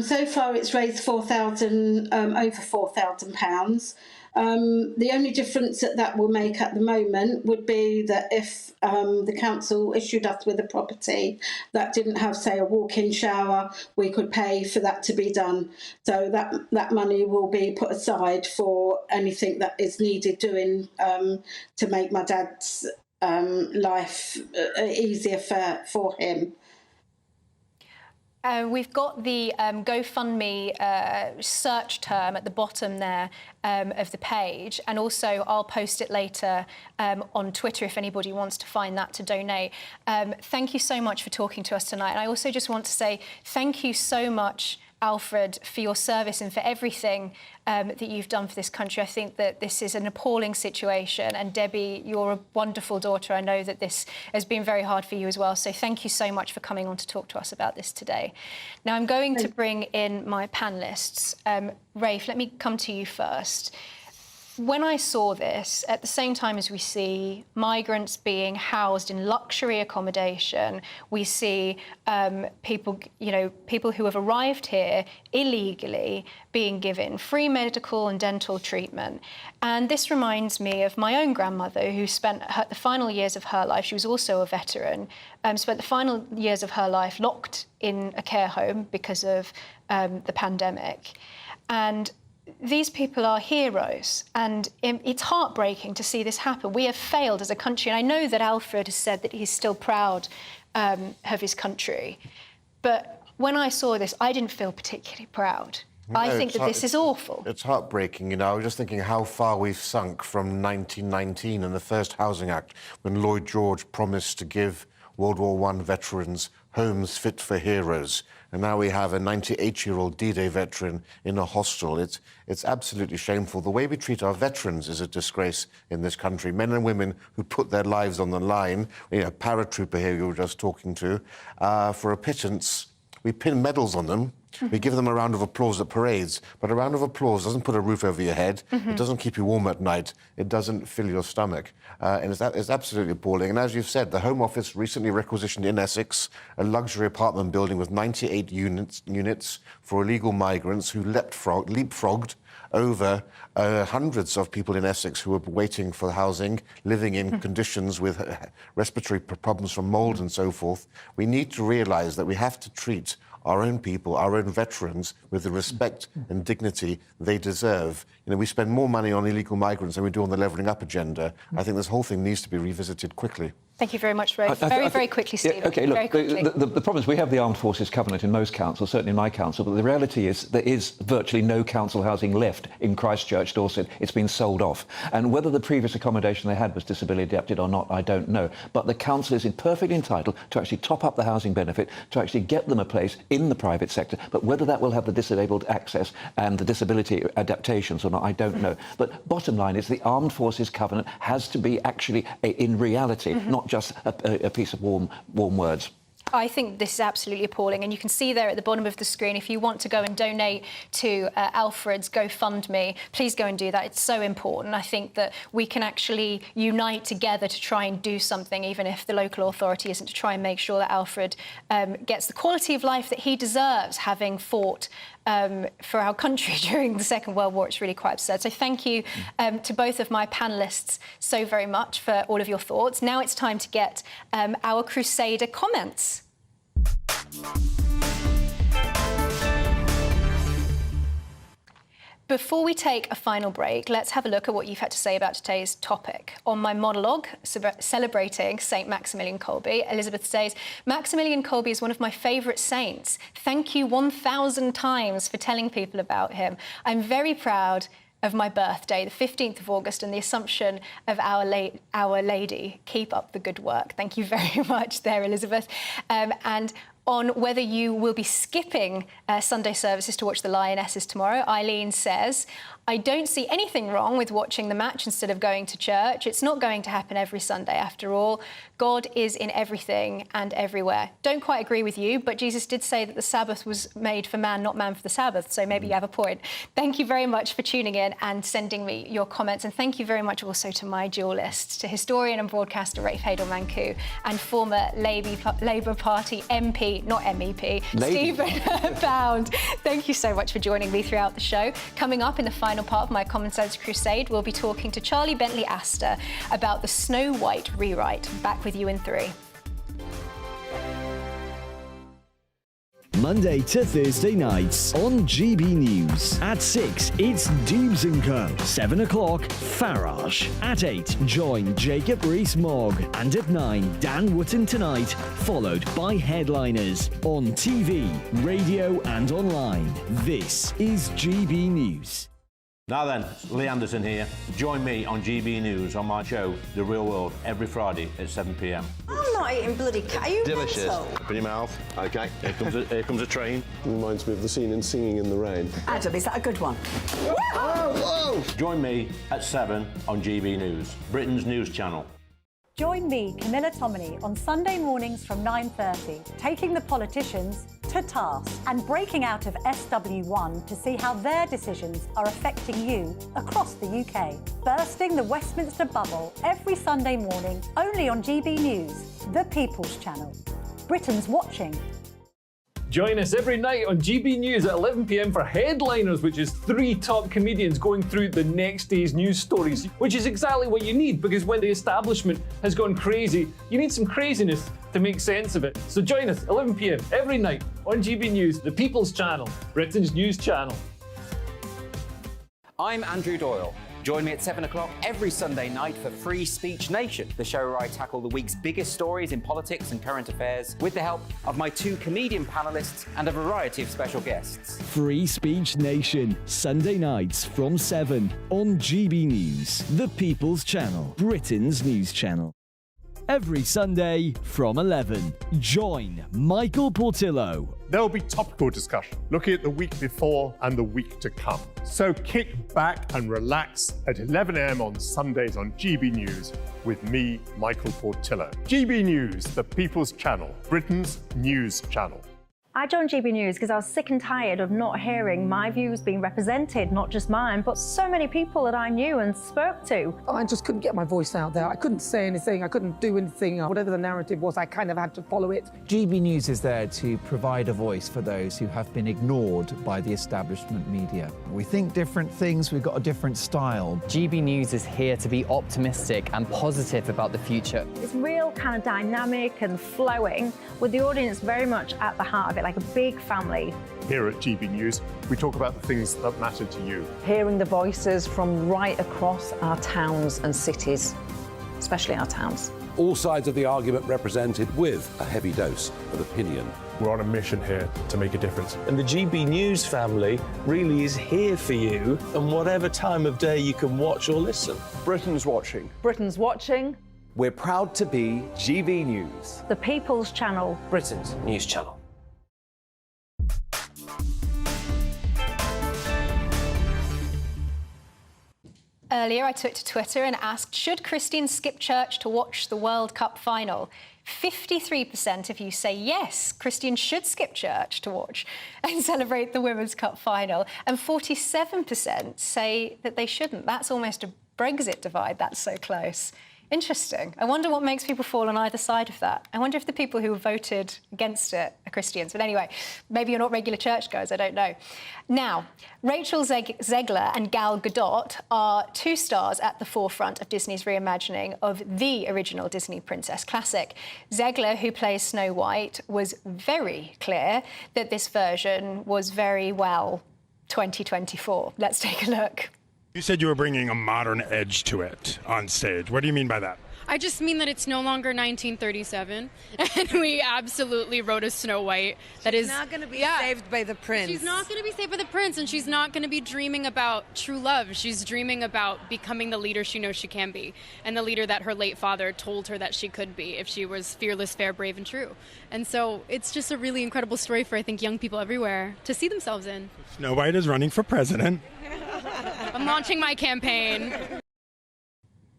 [SPEAKER 23] So far, it's raised over £4,000. The only difference that will make at the moment would be that if the council issued us with a property that didn't have, say, a walk-in shower, we could pay for that to be done. So that money will be put aside for anything that is needed doing to make my dad's life easier for him.
[SPEAKER 6] We've got the GoFundMe search term at the bottom there of the page, and also I'll post it later on Twitter if anybody wants to find that to donate. Thank you so much for talking to us tonight. And I also just want to say thank you so much, Alfred, for your service and for everything that you've done for this country. I think that this is an appalling situation, and Debbie, you're a wonderful daughter. I know that this has been very hard for you as well, so thank you so much for coming on to talk to us about this today. Now, I'm going to bring in my panellists. Rafe, let me come to you first. When I saw this, at the same time as we see migrants being housed in luxury accommodation, we see people who have arrived here illegally being given free medical and dental treatment. And this reminds me of my own grandmother, who spent the final years of her life, she was also a veteran, spent the final years of her life locked in a care home because of the pandemic. And these people are heroes, and it's heartbreaking to see this happen. We have failed as a country, and I know that Alfred has said that he's still proud of his country, but when I saw this, I didn't feel particularly proud.
[SPEAKER 1] No,
[SPEAKER 6] I think that this is awful.
[SPEAKER 1] It's heartbreaking, you know. I was just thinking how far we've sunk from 1919 and the first Housing Act, when Lloyd George promised to give World War I veterans homes fit for heroes. And now we have a 98-year-old D-Day veteran in a hostel. It's absolutely shameful. The way we treat our veterans is a disgrace in this country. Men and women who put their lives on the line, you know, paratrooper here you were just talking to, for a pittance, we pin medals on them. We give them a round of applause at parades, but a round of applause doesn't put a roof over your head. It doesn't keep you warm at night. It doesn't fill your stomach. And it's absolutely appalling. And as you've said, the Home Office recently requisitioned in Essex a luxury apartment building with 98 units for illegal migrants who leapfrogged over hundreds of people in Essex who were waiting for housing, living in conditions with respiratory problems from mould and so forth. We need to realise that we have to treat our own people, our own veterans, with the respect and dignity they deserve. You know, we spend more money on illegal migrants than we do on the levelling up agenda. I think this whole thing needs to be revisited quickly.
[SPEAKER 6] Thank you very much, Rafe. Very quickly, Stephen.
[SPEAKER 2] Yeah, OK, look, the problem is we have the Armed Forces Covenant in most councils, certainly in my council, but the reality is there is virtually no council housing left in Christchurch, Dorset. It's been sold off. And whether the previous accommodation they had was disability adapted or not, I don't know. But the council is perfectly entitled to actually top up the housing benefit, to actually get them a place in the private sector. But whether that will have the disabled access and the disability adaptations or not, I don't know. But bottom line is the Armed Forces Covenant has to be actually in reality, not just a piece of warm words.
[SPEAKER 6] I think this is absolutely appalling, and you can see there at the bottom of the screen, if you want to go and donate to Alfred's GoFundMe, please go and do that. It's so important. I think that we can actually unite together to try and do something, even if the local authority isn't, to try and make sure that Alfred gets the quality of life that he deserves, having fought for our country during the Second World War. It's really quite absurd. So thank you to both of my panellists so very much for all of your thoughts. Now it's time to get our Crusader comments. Before we take a final break, let's have a look at what you've had to say about today's topic. On my monologue celebrating Saint Maximilian Kolbe, Elizabeth says, Maximilian Kolbe is one of my favourite saints. Thank you 1,000 times for telling people about him. I'm very proud of my birthday, the 15th of August, and the Assumption of Our Lady. Keep up the good work. Thank you very much there, Elizabeth. And On whether you will be skipping Sunday services to watch the Lionesses tomorrow, Eileen says, I don't see anything wrong with watching the match instead of going to church. It's not going to happen every Sunday after all. God is in everything and everywhere. Don't quite agree with you, but Jesus did say that the Sabbath was made for man, not man for the Sabbath, so maybe you have a point. Thank you very much for tuning in and sending me your comments, and thank you very much also to my dualists, to historian and broadcaster Rafe Hadel-Mancu and former Labour Party MP, not MEP, Stephen Bound. Thank you so much for joining me throughout the show. Coming up in the final part of my Common Sense Crusade, we'll be talking to Charlie Bentley Astor about the Snow White rewrite. Back with you in 3.
[SPEAKER 3] Monday to Thursday nights on GB News. At 6, it's Dubes & Co. 7 o'clock, Farage. At 8, join Jacob Rees-Mogg. And at 9, Dan Wootton Tonight, followed by Headliners. On TV, radio and online. This is GB News.
[SPEAKER 4] Now then, Lee Anderson here. Join me on GB News on my show, The Real World, every Friday at 7 p.m.
[SPEAKER 5] I'm not eating bloody cat. Are you
[SPEAKER 4] Delicious.
[SPEAKER 5] mental?
[SPEAKER 4] Open your mouth. OK, here comes a train.
[SPEAKER 8] Reminds me of the scene in Singing in the Rain.
[SPEAKER 5] Adam, is that a good one?
[SPEAKER 4] Whoa! Join me at 7 on GB News, Britain's news channel.
[SPEAKER 10] Join me, Camilla Tominey, on Sunday mornings from 9:30, taking the politicians to task and breaking out of SW1 to see how their decisions are affecting you across the UK. Bursting the Westminster bubble every Sunday morning, only on GB News, the People's Channel. Britain's watching.
[SPEAKER 18] Join us every night on GB News at 11 p.m. for Headliners, which is 3 top comedians going through the next day's news stories, which is exactly what you need, because when the establishment has gone crazy, you need some craziness to make sense of it. So join us 11 p.m. every night on GB News, the People's Channel, Britain's news channel.
[SPEAKER 12] I'm Andrew Doyle. Join me at 7 o'clock every Sunday night for Free Speech Nation, the show where I tackle the week's biggest stories in politics and current affairs with the help of my 2 comedian panellists and a variety of special guests.
[SPEAKER 3] Free Speech Nation, Sunday nights from 7 on GB News, the People's Channel, Britain's news channel. Every Sunday from 11, join Michael Portillo.
[SPEAKER 19] There'll be topical discussion, looking at the week before and the week to come. So kick back and relax at 11 a.m. on Sundays on GB News with me, Michael Portillo. GB News, the People's Channel, Britain's news channel.
[SPEAKER 20] I joined GB News because I was sick and tired of not hearing my views being represented, not just mine, but so many people that I knew and spoke to.
[SPEAKER 27] I just couldn't get my voice out there. I couldn't say anything. I couldn't do anything. Whatever the narrative was, I kind of had to follow it.
[SPEAKER 28] GB News is there to provide a voice for those who have been ignored by the establishment media. We think different things. We've got a different style.
[SPEAKER 29] GB News is here to be optimistic and positive about the future.
[SPEAKER 20] It's real kind of dynamic and flowing, with the audience very much at the heart of it, like a big family.
[SPEAKER 19] Here at GB News, we talk about the things that matter to you.
[SPEAKER 30] Hearing the voices from right across our towns and cities, especially our towns.
[SPEAKER 31] All sides of the argument represented with a heavy dose of opinion.
[SPEAKER 19] We're on a mission here to make a difference.
[SPEAKER 32] And the GB News family really is here for you, and whatever time of day you can watch or listen.
[SPEAKER 7] Britain's watching.
[SPEAKER 30] Britain's watching.
[SPEAKER 7] We're proud to be GB News,
[SPEAKER 20] the People's Channel,
[SPEAKER 32] Britain's news channel.
[SPEAKER 6] Earlier, I took to Twitter and asked, should Christians skip church to watch the World Cup final? 53% of you say yes, Christians should skip church to watch and celebrate the Women's Cup final, and 47% say that they shouldn't. That's almost a Brexit divide, that's so close. Interesting. I wonder what makes people fall on either side of that. I wonder if the people who voted against it are Christians. But anyway, maybe you're not regular churchgoers, I don't know. Now, Rachel Zegler and Gal Gadot are 2 stars at the forefront of Disney's reimagining of the original Disney princess classic. Zegler, who plays Snow White, was very clear that this version was very well 2024. Let's take a look.
[SPEAKER 33] You said you were bringing a modern edge to it on stage. What do you mean by that?
[SPEAKER 9] I just mean that it's no longer 1937, and we absolutely wrote a Snow White that is
[SPEAKER 11] not going to be saved by the prince.
[SPEAKER 9] She's not going to be saved by the prince, and she's not going to be dreaming about true love. She's dreaming about becoming the leader she knows she can be, and the leader that her late father told her that she could be if she was fearless, fair, brave, and true. And so it's just a really incredible story for, I think, young people everywhere to see themselves in.
[SPEAKER 13] Snow White is running for president.
[SPEAKER 9] I'm launching my campaign.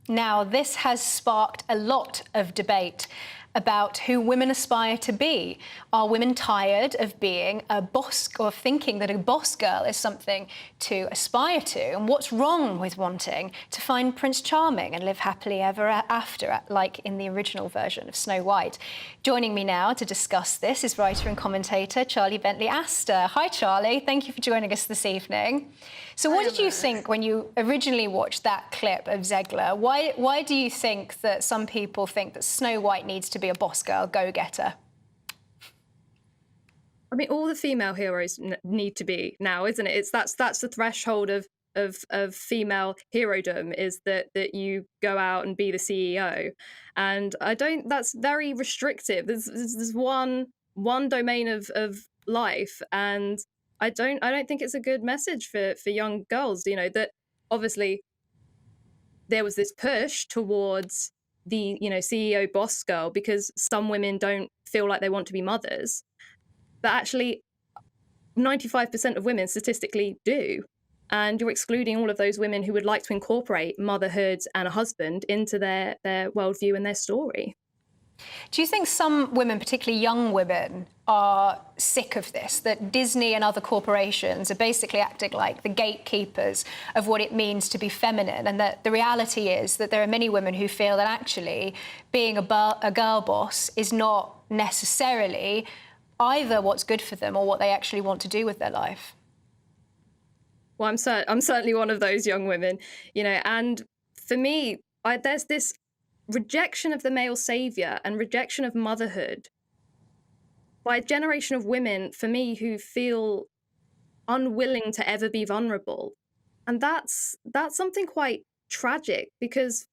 [SPEAKER 6] Now, this has sparked a lot of debate about who women aspire to be. Are women tired of being a boss, or thinking that a boss girl is something to aspire to? And what's wrong with wanting to find Prince Charming and live happily ever after, like in the original version of Snow White? Joining me now to discuss this is writer and commentator Charlie Bentley-Astor. Hi, Charlie. Thank you for joining us this evening. So what did you think when you originally watched that clip of Zegler? Why do you think that some people think that Snow White needs to be a boss girl, go-getter?
[SPEAKER 14] I mean, all the female heroes need to be now, isn't it? That's the threshold of female herodom, is that you go out and be the CEO. And that's very restrictive. There's one domain of life, and I don't think it's a good message for young girls, you know, that obviously there was this push towards the, you know, CEO boss girl because some women don't feel like they want to be mothers. But actually 95% of women statistically do. And you're excluding all of those women who would like to incorporate motherhood and a husband into their worldview and their story.
[SPEAKER 6] Do you think some women, particularly young women, are sick of this, that Disney and other corporations are basically acting like the gatekeepers of what it means to be feminine, and that the reality is that there are many women who feel that actually being a girl boss is not necessarily either what's good for them or what they actually want to do with their life?
[SPEAKER 14] Well, I'm certainly one of those young women, you know, and for me, there's this rejection of the male savior and rejection of motherhood by a generation of women, for me, who feel unwilling to ever be vulnerable. And that's something quite tragic, because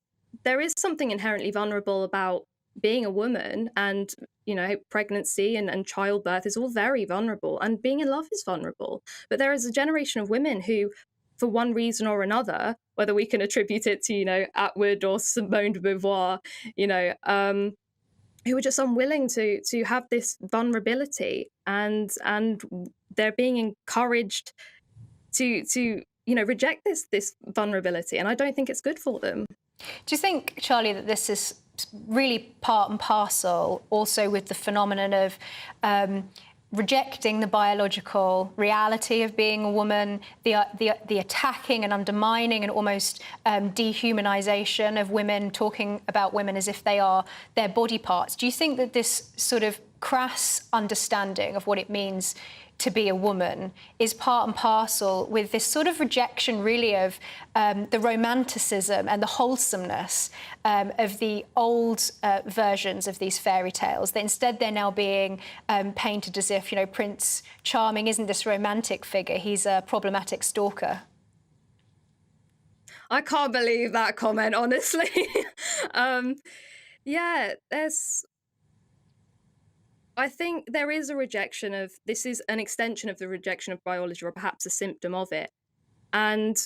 [SPEAKER 14] there is something inherently vulnerable about being a woman, and, you know, pregnancy and childbirth is all very vulnerable, and being in love is vulnerable. But there is a generation of women who, for one reason or another, whether we can attribute it to, you know, Atwood or Simone de Beauvoir, you know, who are just unwilling to have this vulnerability, and they're being encouraged to you know, reject this vulnerability, and I don't think it's good for them.
[SPEAKER 6] Do you think, Charlie, that this is really part and parcel also with the phenomenon of rejecting the biological reality of being a woman, the attacking and undermining and almost dehumanization of women, talking about women as if they are their body parts? Do you think that this sort of crass understanding of what it means to be a woman is part and parcel with this sort of rejection, really, of the romanticism and the wholesomeness of the old versions of these fairy tales, that instead they're now being painted as if, you know, Prince Charming isn't this romantic figure, he's a problematic stalker?
[SPEAKER 14] I can't believe that comment, honestly. Yeah, I think there is a rejection of, this is an extension of the rejection of biology, or perhaps a symptom of it. And,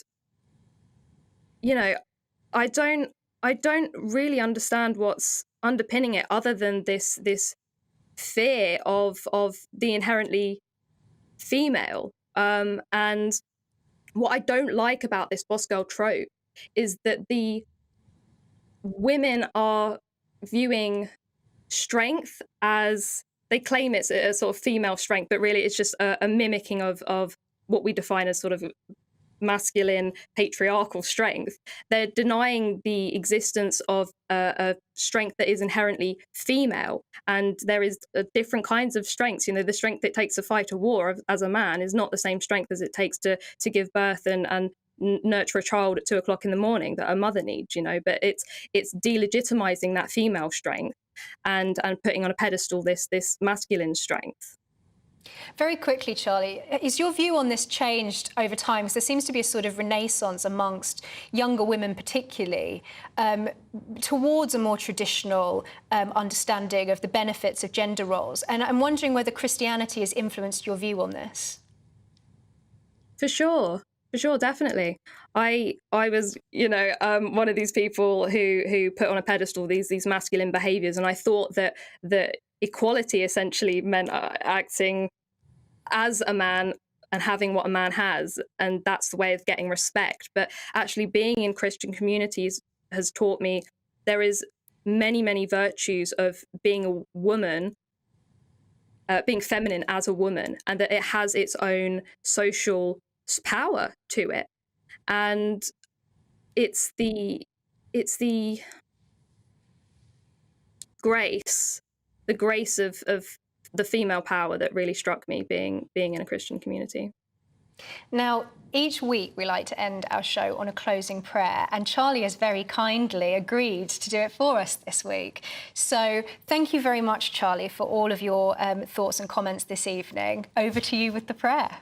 [SPEAKER 14] you know, I don't really understand what's underpinning it, other than this fear of the inherently female. And what I don't like about this boss girl trope is that the women are viewing strength as, they claim it's a sort of female strength, but really it's just a mimicking of what we define as sort of masculine patriarchal strength. They're denying the existence of a strength that is inherently female, and there is different kinds of strengths. You know, the strength it takes to fight a war as a man is not the same strength as it takes to give birth and nurture a child at 2 o'clock in the morning that a mother needs, you know. But it's delegitimizing that female strength and putting on a pedestal this masculine strength.
[SPEAKER 6] Very quickly, Charlie, is your view on this changed over time? Because there seems to be a sort of renaissance amongst younger women particularly towards a more traditional understanding of the benefits of gender roles. And I'm wondering whether Christianity has influenced your view on this.
[SPEAKER 14] For sure, definitely. I was, one of these people who put on a pedestal these masculine behaviours, and I thought that equality essentially meant acting as a man and having what a man has, and that's the way of getting respect. But actually being in Christian communities has taught me there is many virtues of being a woman, being feminine as a woman, and that it has its own social power to it. And it's the grace of the female power that really struck me being in a Christian community.
[SPEAKER 6] Now, each week we like to end our show on a closing prayer, and Charlie has very kindly agreed to do it for us this week. So thank you very much, Charlie, for all of your thoughts and comments this evening. Over to you with the prayer.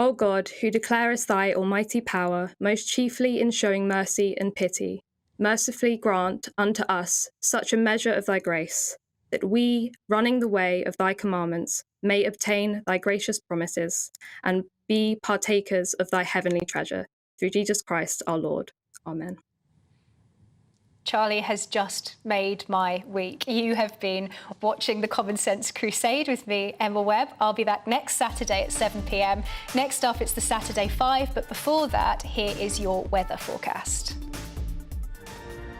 [SPEAKER 14] O God, who declarest thy almighty power, most chiefly in showing mercy and pity, mercifully grant unto us such a measure of thy grace, that we, running the way of thy commandments, may obtain thy gracious promises, and be partakers of thy heavenly treasure. Through Jesus Christ our Lord. Amen.
[SPEAKER 6] Charlie has just made my week. You have been watching the Common Sense Crusade with me, Emma Webb. I'll be back next Saturday at 7 p.m. Next up, it's the Saturday 5, but before that, here is your weather forecast.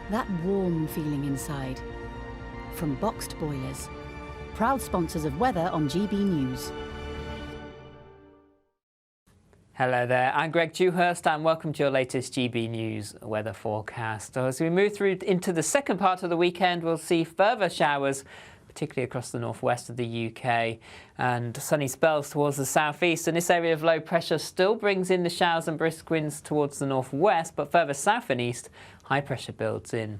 [SPEAKER 1] That warm feeling inside. From Boxed Boilers, proud sponsors of weather on GB News.
[SPEAKER 2] Hello there, I'm Greg Dewhurst and welcome to your latest GB News weather forecast. So as we move through into the second part of the weekend, we'll see further showers, particularly across the northwest of the UK, and sunny spells towards the southeast. And this area of low pressure still brings in the showers and brisk winds towards the northwest, but further south and east, high pressure builds in.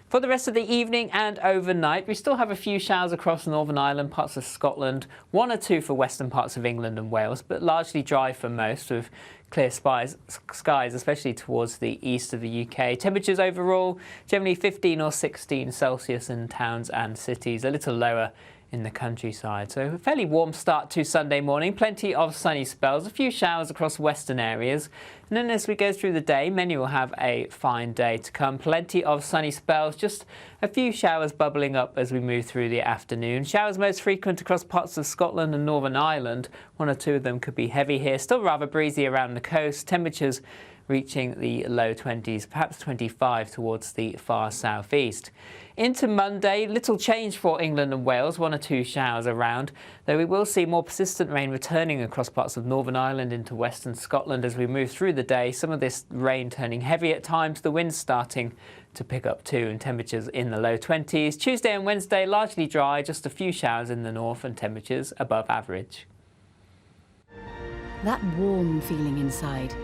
[SPEAKER 2] For the rest of the evening and overnight, we still have a few showers across Northern Ireland, parts of Scotland, 1 or 2 for western parts of England and Wales, but largely dry for most, with clear skies, especially towards the east of the UK. Temperatures overall, generally 15 or 16 Celsius in towns and cities, a little lower in the countryside. So a fairly warm start to Sunday morning, plenty of sunny spells, a few showers across western areas. And then as we go through the day, many will have a fine day to come. Plenty of sunny spells, just a few showers bubbling up as we move through the afternoon. Showers most frequent across parts of Scotland and Northern Ireland. 1 or 2 of them could be heavy here. Still rather breezy around the coast. Temperatures reaching the low 20s, perhaps 25 towards the far southeast. Into Monday, little change for England and Wales, 1 or 2 showers around, though we will see more persistent rain returning across parts of Northern Ireland into western Scotland as we move through the day. Some of this rain turning heavy at times, the winds starting to pick up too, and temperatures in the low 20s. Tuesday and Wednesday, largely dry, just a few showers in the north and temperatures above average.
[SPEAKER 1] That warm feeling inside.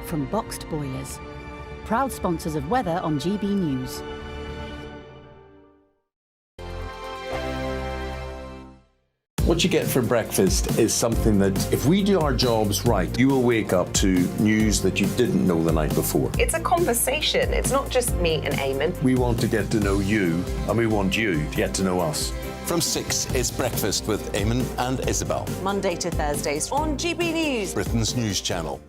[SPEAKER 1] From Boxed Boilers, proud sponsors of weather on GB News.
[SPEAKER 32] What you get for breakfast is something that, if we do our jobs right, you will wake up to news that you didn't know the night before.
[SPEAKER 8] It's a conversation. It's not just me and Eamon.
[SPEAKER 32] We want to get to know you, and we want you to get to know us.
[SPEAKER 15] From 6, it's Breakfast with Eamon and Isabel.
[SPEAKER 8] Monday to Thursdays on GB News,
[SPEAKER 15] Britain's news channel.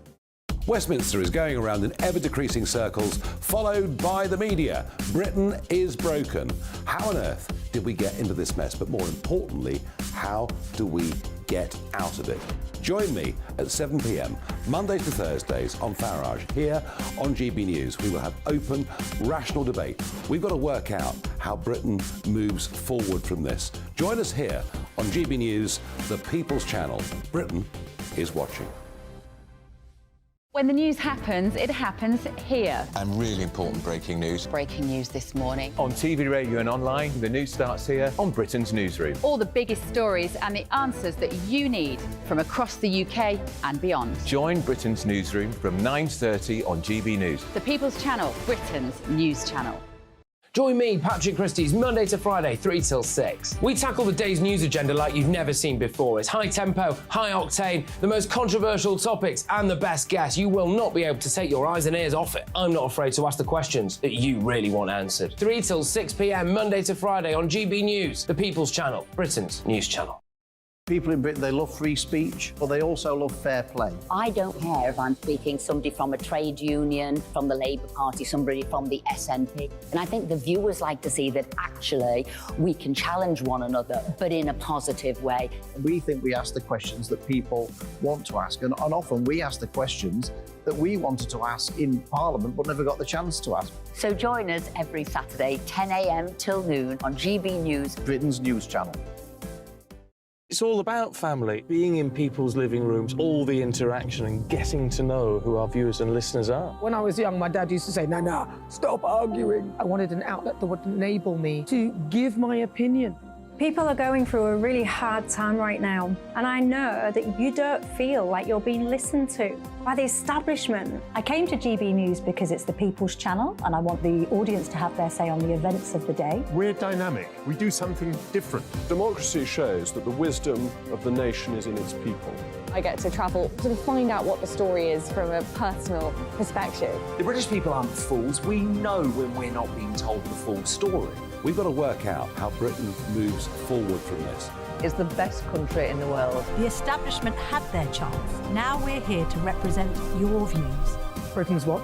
[SPEAKER 31] Westminster is going around in ever-decreasing circles, followed by the media. Britain is broken. How on earth did we get into this mess? But more importantly, how do we get out of it? Join me at 7 p.m, Mondays to Thursdays on Farage, here on GB News. We will have open, rational debate. We've got to work out how Britain moves forward from this. Join us here on GB News, the People's Channel. Britain is watching.
[SPEAKER 16] When the news happens, it happens here.
[SPEAKER 15] And really important breaking news.
[SPEAKER 16] Breaking news this morning.
[SPEAKER 17] On TV, radio and online, the news starts here on Britain's Newsroom.
[SPEAKER 16] All the biggest stories and the answers that you need from across the UK and beyond.
[SPEAKER 17] Join Britain's Newsroom from 9:30 on GB News.
[SPEAKER 16] The People's Channel, Britain's news channel.
[SPEAKER 3] Join me, Patrick Christie's Monday to Friday, 3 till 6. We tackle the day's news agenda like you've never seen before. It's high tempo, high octane, the most controversial topics and the best guests. You will not be able to take your eyes and ears off it. I'm not afraid to ask the questions that you really want answered. 3 till 6 p.m. Monday to Friday on GB News, the People's Channel, Britain's news channel.
[SPEAKER 4] People in Britain, they love free speech, but they also love fair play.
[SPEAKER 5] I don't care if I'm speaking somebody from a trade union, from the Labour Party, somebody from the SNP. And I think the viewers like to see that actually we can challenge one another, but in a positive way.
[SPEAKER 4] We think we ask the questions that people want to ask, and often we ask the questions that we wanted to ask in Parliament but never got the chance to ask.
[SPEAKER 5] So join us every Saturday, 10 a.m. till noon on GB News,
[SPEAKER 4] Britain's news channel.
[SPEAKER 10] It's all about family, being in people's living rooms, all the interaction and getting to know who our viewers and listeners are.
[SPEAKER 27] When I was young, my dad used to say, "Nana, stop arguing." I wanted an outlet that would enable me to give my opinion.
[SPEAKER 20] People are going through a really hard time right now, and I know that you don't feel like you're being listened to by the establishment. I came to GB News because it's the People's Channel, and I want the audience to have their say on the events of the day.
[SPEAKER 19] We're dynamic. We do something different.
[SPEAKER 12] Democracy shows that the wisdom of the nation is in its people.
[SPEAKER 18] I get to travel to find out what the story is from a personal perspective.
[SPEAKER 21] The British people aren't fools. We know when we're not being told the full story.
[SPEAKER 31] We've got to work out how Britain moves forward from this.
[SPEAKER 30] It's the best country in the world.
[SPEAKER 22] The establishment had their chance. Now we're here to represent your views.
[SPEAKER 27] Britain's what?